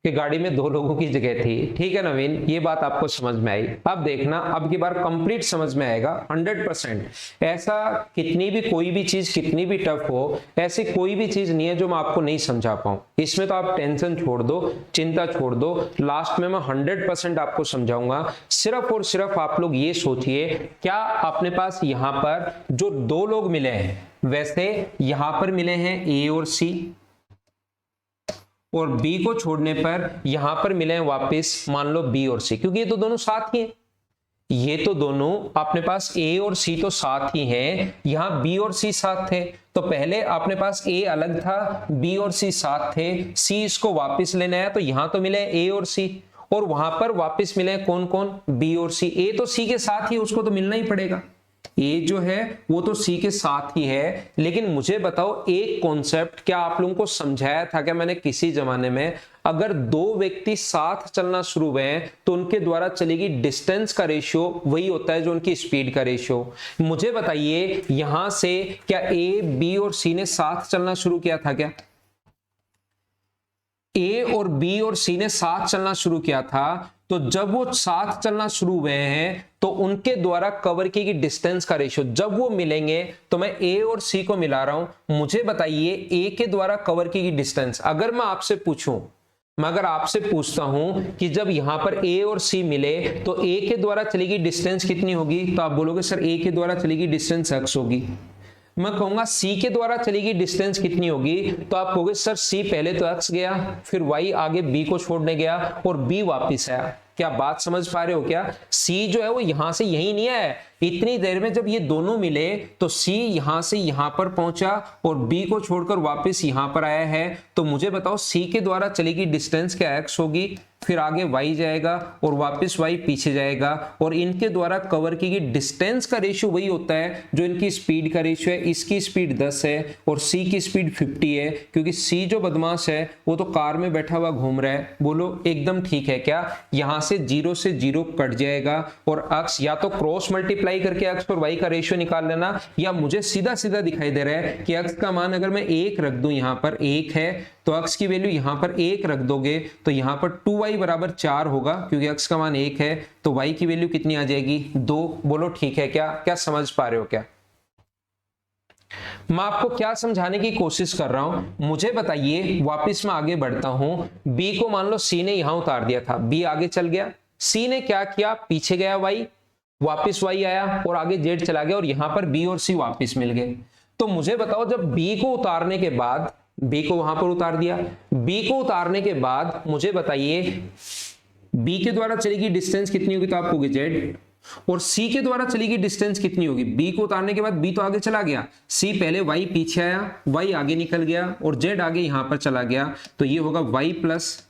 कि गाड़ी में 2 लोगों की जगह थी। ठीक है नवीन, ये बात आपको समझ में आई। अब देखना, अब की बार कंप्लीट समझ में आएगा 100%। ऐसा कितनी भी कोई भी चीज कितनी भी टफ हो, ऐसी कोई भी चीज नहीं है जो मैं आपको नहीं समझा पाऊं। इसमें तो आप टेंशन छोड़ दो, चिंता छोड़ दो, लास्ट में मैं 100% आपको समझाऊंगा। सिर्फ और सिर्फ आप लोग ये सोचिए, क्या अपने पास यहाँ पर जो 2 लोग मिले हैं, वैसे यहां पर मिले हैं ए और सी, और बी को छोड़ने पर यहां पर मिले हैं वापस मान लो बी और सी, क्योंकि ये तो दोनों साथ ही हैं। ये तो दोनों अपने पास ए और सी तो साथ ही हैं, यहां बी और सी साथ थे, तो पहले अपने पास ए अलग था, बी और सी साथ थे, सी इसको वापस लेना है, तो यहां तो मिले ए और सी, और वहां पर वापस मिले कौन कौन, बी और सी। ए तो सी के साथ ही, उसको तो मिलना ही पड़ेगा। ए जो है वो तो सी के साथ ही है, लेकिन मुझे बताओ एक कॉन्सेप्ट क्या आप लोगों को समझाया था क्या मैंने किसी जमाने में, अगर 2 व्यक्ति साथ चलना शुरू हुए हैं तो उनके द्वारा चलेगी डिस्टेंस का रेशियो वही होता है जो उनकी स्पीड का रेशियो। मुझे बताइए यहां से क्या ए, बी और सी ने साथ चलना शुरू किया था क्या? ए और बी और सी ने साथ चलना शुरू किया था, तो जब वो साथ चलना शुरू हुए हैं तो उनके द्वारा कवर की गई डिस्टेंस का रेशियो, जब वो मिलेंगे, तो मैं ए और सी को मिला रहा हूं, मुझे बताइए ए के द्वारा कवर की गई डिस्टेंस, अगर मैं आपसे पूछूं, मैं अगर आपसे पूछता हूं कि जब यहां पर ए और सी मिले तो ए के द्वारा चलेगी डिस्टेंस कितनी होगी, तो आप बोलोगे सर ए के द्वारा चलेगी डिस्टेंस x होगी। मैं कहूंगा सी के द्वारा चलेगी डिस्टेंस कितनी होगी, तो आप कहोगे सर सी पहले तो x गया, फिर y आगे b को छोड़ने गया और b वापिस आया। क्या बात समझ पा रहे हो क्या? सी जो है वो यहां से यही नहीं है, इतनी देर में जब ये दोनों मिले तो सी यहां से यहां पर पहुंचा और बी को छोड़कर वापस यहां पर आया है, तो मुझे बताओ सी के द्वारा चलेगी डिस्टेंस क्या x होगी, फिर आगे y जाएगा और वापस y पीछे जाएगा, और इनके द्वारा कवर की गई डिस्टेंस का रेशियो वही होता है जो इनकी स्पीड का रेशियो है। इसकी स्पीड 10 है और c की स्पीड 50 है, क्योंकि c जो बदमाश है वो तो कार में बैठा हुआ घूम रहा है। बोलो एकदम ठीक है क्या? यहां से 0 से 0 कट जाएगा और x या तो क्रॉस मल्टीप्लाई करके x और y का रेशियो निकाल लेना, या मुझे सीधा सीधा दिखाई दे रहा है कि x का मान अगर मैं 1 रख दूं, यहां पर 1 है तो x की वैल्यू यहां पर 1 रख दोगे तो यहां पर 2y बराबर 4 होगा, क्योंकि x का मान 1 है, तो y की वैल्यू कितनी आ जाएगी 2। बोलो ठीक है क्या? क्या समझ पा रहे हो क्या? मैं आपको क्या समझाने की कोशिश कर रहा हूं, मुझे बताइए। वापस मैं आगे बढ़ता हूं, b को मान लो c ने यहां उतार दिया था, b आगे चल गया, c ने क्या किया, पीछे गया y, वापस y आया और आगे z चला गया, और यहां पर b और c वापस मिल गए। तो मुझे बताओ जब b को उतारने के बाद, b को वहां पर उतार दिया, b को उतारने के बाद मुझे बताइए b के द्वारा चलेगी डिस्टेंस कितनी होगी, तो आप कहोगे z, और c के द्वारा चलेगी डिस्टेंस कितनी होगी, b को उतारने के बाद b तो आगे चला गया, c पहले y पीछे आया, y आगे निकल गया और z आगे यहां पर चला गया, तो ये होगा y प्लस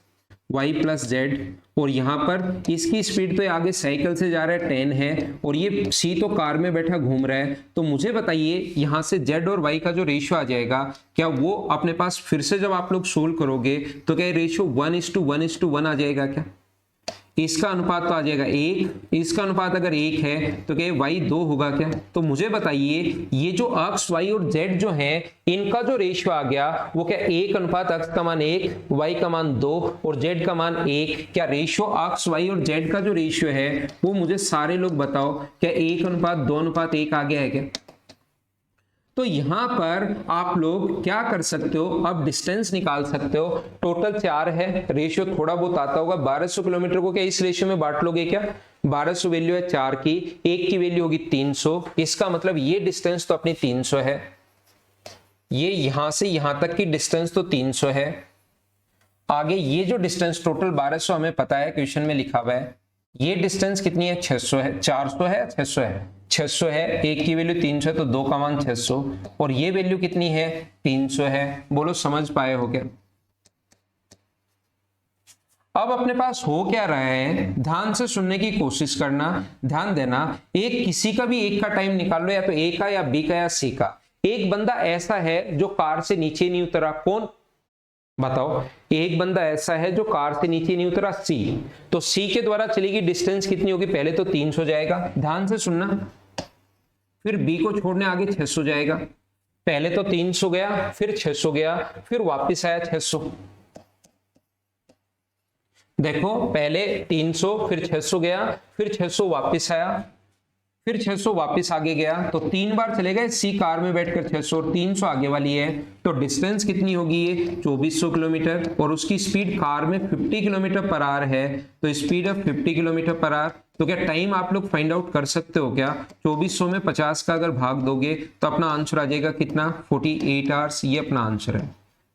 z, और यहां पर इसकी स्पीड तो आगे साइकिल से जा रहा है 10 है, और ये c तो कार में बैठा घूम रहा है। तो मुझे बताइए यहां से z और y का जो रेशियो आ जाएगा, क्या वो अपने पास फिर से जब आप लोग सोल्व करोगे तो क्या रेशियो 1:1:1 आ जाएगा क्या? इसका अनुपात तो आ जाएगा 1, इसका अनुपात अगर 1 है तो क्या y 2 होगा क्या? तो मुझे बताइए ये जो x, y और z जो है इनका जो रेशियो आ गया वो क्या 1 x का मान 1, y का मान 2 और z का मान 1। क्या रेशियो x, y और z का जो रेशियो है वो मुझे सारे लोग बताओ, क्या 1:2:1 आ गया है क्या? तो यहां पर आप लोग क्या कर सकते हो, अब डिस्टेंस निकाल सकते हो। टोटल 4 है, रेशियो थोड़ा बहुत आता होगा। 1200 किलोमीटर को क्या इस रेशियो में बांट लोगे क्या? 1200 वैल्यू है 4 की, 1 की वैल्यू होगी 300, इसका मतलब ये डिस्टेंस तो अपनी 300 है, ये यहां से यहां तक की डिस्टेंस तो 300 है। आगे ये जो डिस्टेंस टोटल 1200 हमें पता है, क्वेश्चन में लिखा हुआ है, ये डिस्टेंस कितनी है 600 है, 400 है 600 है, 600 है, 1 की वैल्यू 300 है तो 2 का मान 600, और ये वैल्यू कितनी है 300 है। बोलो समझ पाए हो क्या? अब अपने पास हो क्या रहा है, ध्यान से सुनने की कोशिश करना, ध्यान देना। एक किसी का भी एक का टाइम निकाल लो, या तो ए का या बी का या सी का। एक बंदा ऐसा है जो कार से नीचे नहीं उतरा, कौन बताओ? एक बंदा ऐसा है जो कार से नीचे नहीं उतरा, सी। तो सी के द्वारा चलेगी डिस्टेंस कितनी होगी, पहले तो 300 जाएगा, ध्यान से सुनना, फिर बी को छोड़ने आगे 600 जाएगा, पहले तो 300 गया, फिर 600 गया, फिर वापस आया 600, देखो पहले 300, फिर 600 गया, फिर 600 वापस आया, फिर 600 वापस आगे गया, तो 3 बार चले गए सी कार में बैठकर 600 और 300 आगे वाली है, तो डिस्टेंस कितनी होगी ये 2400 किलोमीटर, और उसकी स्पीड कार में 50 किलोमीटर पर आवर है, तो speed of 50 kilometre per hour. तो क्या टाइम आप लोग फाइंड आउट कर सकते हो क्या? 2400 में 50 का अगर भाग दोगे तो अपना आंसर आ जाएगा कितना, 48 आवर्स। ये अपना आंसर है।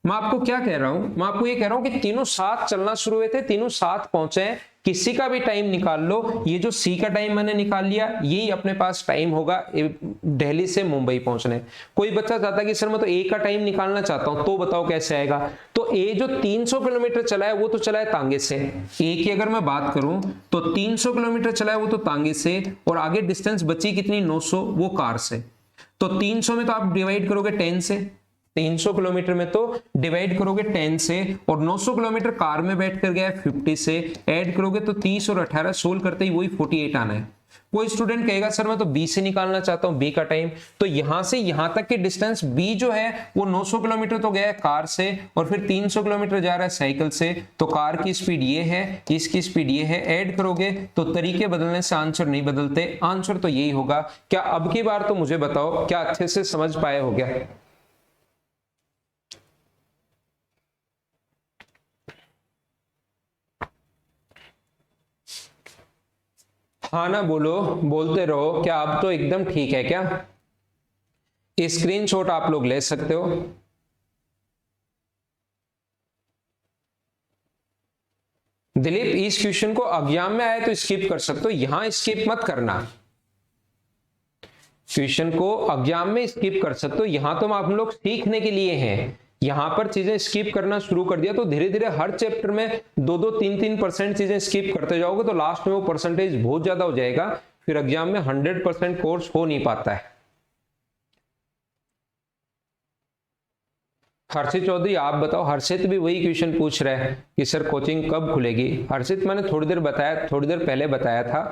मैं आपको क्या कह रहा हूं, मैं आपको ये कह रहा हूं कि तीनों साथ चलना शुरू हुए थे, तीनों साथ पहुंचे हैं, किसी का भी टाइम निकाल लो। ये जो सी का टाइम मैंने निकाल लिया, यही अपने पास टाइम होगा दिल्ली से मुंबई पहुंचने। कोई बच्चा चाहता है कि सर मैं तो ए का टाइम निकालना चाहता हूं, तो बताओ कैसे आएगा? तो ए जो 300 किलोमीटर चला है वो तो चला है तांगे से। ए की अगर मैं बात करूं तो 300 किलोमीटर चला है वो तो तांगे से, और आगे डिस्टेंस बची कितनी 900, वो कार से। तो 300 में तो आप डिवाइड करोगे 10 से, 300 किलोमीटर में तो डिवाइड करोगे 10 से, और 900 किलोमीटर कार में बैठ कर गया 50 से, ऐड करोगे तो 30 और 18 सोल्व करते ही वही 48 आना है। कोई स्टूडेंट कहेगा सर मैं तो बी से निकालना चाहता हूं, बी का टाइम, तो यहां से यहां तक की डिस्टेंस बी जो है वो 900 किलोमीटर तो गया है कार से, और फिर 300 किलोमीटर जा रहा है साइकिल से, तो कार की स्पीड ये है, इसकी स्पीड ये है, ऐड करोगे तो तरीके बदलने से आंसर नहीं बदलते, आंसर तो यही होगा। क्या अब की बार तो मुझे बताओ क्या अच्छे से समझ पाए हो गया? हाँ ना बोलो, बोलते रहो। क्या अब तो एकदम ठीक है क्या? स्क्रीनशॉट आप लोग ले सकते हो। दिलीप इस क्वेश्चन को एग्जाम में आए तो स्किप कर सकते हो, यहां स्किप मत करना। क्वेश्चन को एग्जाम में स्किप कर सकते हो, यहां तो हम लोग सीखने के लिए हैं। यहां पर चीजें स्किप करना शुरू कर दिया तो धीरे धीरे हर चैप्टर में 2-2, 3-3% चीजें स्किप करते जाओगे तो लास्ट में वो परसेंटेज बहुत ज्यादा हो जाएगा, फिर एग्जाम में 100% कोर्स हो नहीं पाता है। हर्षित चौधरी आप बताओ। हर्षित भी वही क्वेश्चन पूछ रहा है कि सर कोचिंग कब खुलेगी। हर्षित मैंने थोड़ी देर पहले बताया था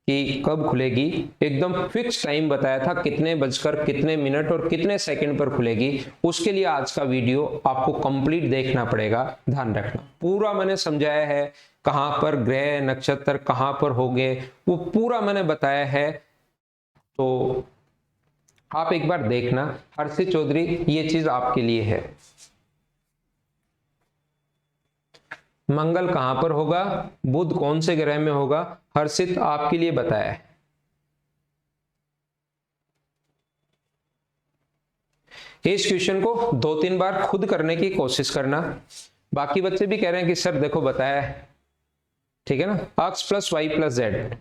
कि कब खुलेगी, एकदम फिक्स टाइम बताया था, कितने बजकर कितने मिनट और कितने सेकंड पर खुलेगी। उसके लिए आज का वीडियो आपको कंप्लीट देखना पड़ेगा, ध्यान रखना। पूरा मैंने समझाया है, कहां पर ग्रह नक्षत्र कहां पर होंगे वो पूरा मैंने बताया है, तो आप एक बार देखना। हर्षित चौधरी ये चीज आपके लिए है। मंगल कहां पर होगा, बुध कौन से ग्रह में होगा, हर्षित आपके लिए बताया है। इस क्वेश्चन को 2-3 बार खुद करने की कोशिश करना। बाकी बच्चे भी कह रहे हैं कि सर देखो बताया है, ठीक है ना, x + y + z।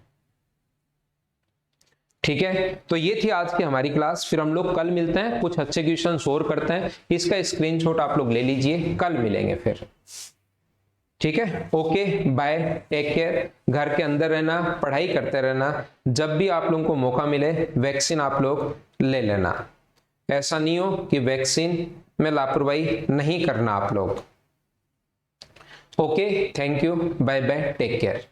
ठीक है, तो ये थी आज की हमारी क्लास। फिर हम लोग कल मिलते हैं, कुछ अच्छे क्वेश्चन और करते हैं। इसका स्क्रीनशॉट आप लोग ले लीजिए, कल मिलेंगे फिर। ठीक है, ओके बाय, टेक केयर। घर के अंदर रहना, पढ़ाई करते रहना। जब भी आप लोगों को मौका मिले वैक्सीन आप लोग ले लेना। ऐसा नहीं हो कि वैक्सीन में लापरवाही नहीं करना आप लोग। Okay, thank you, bye bye, take care.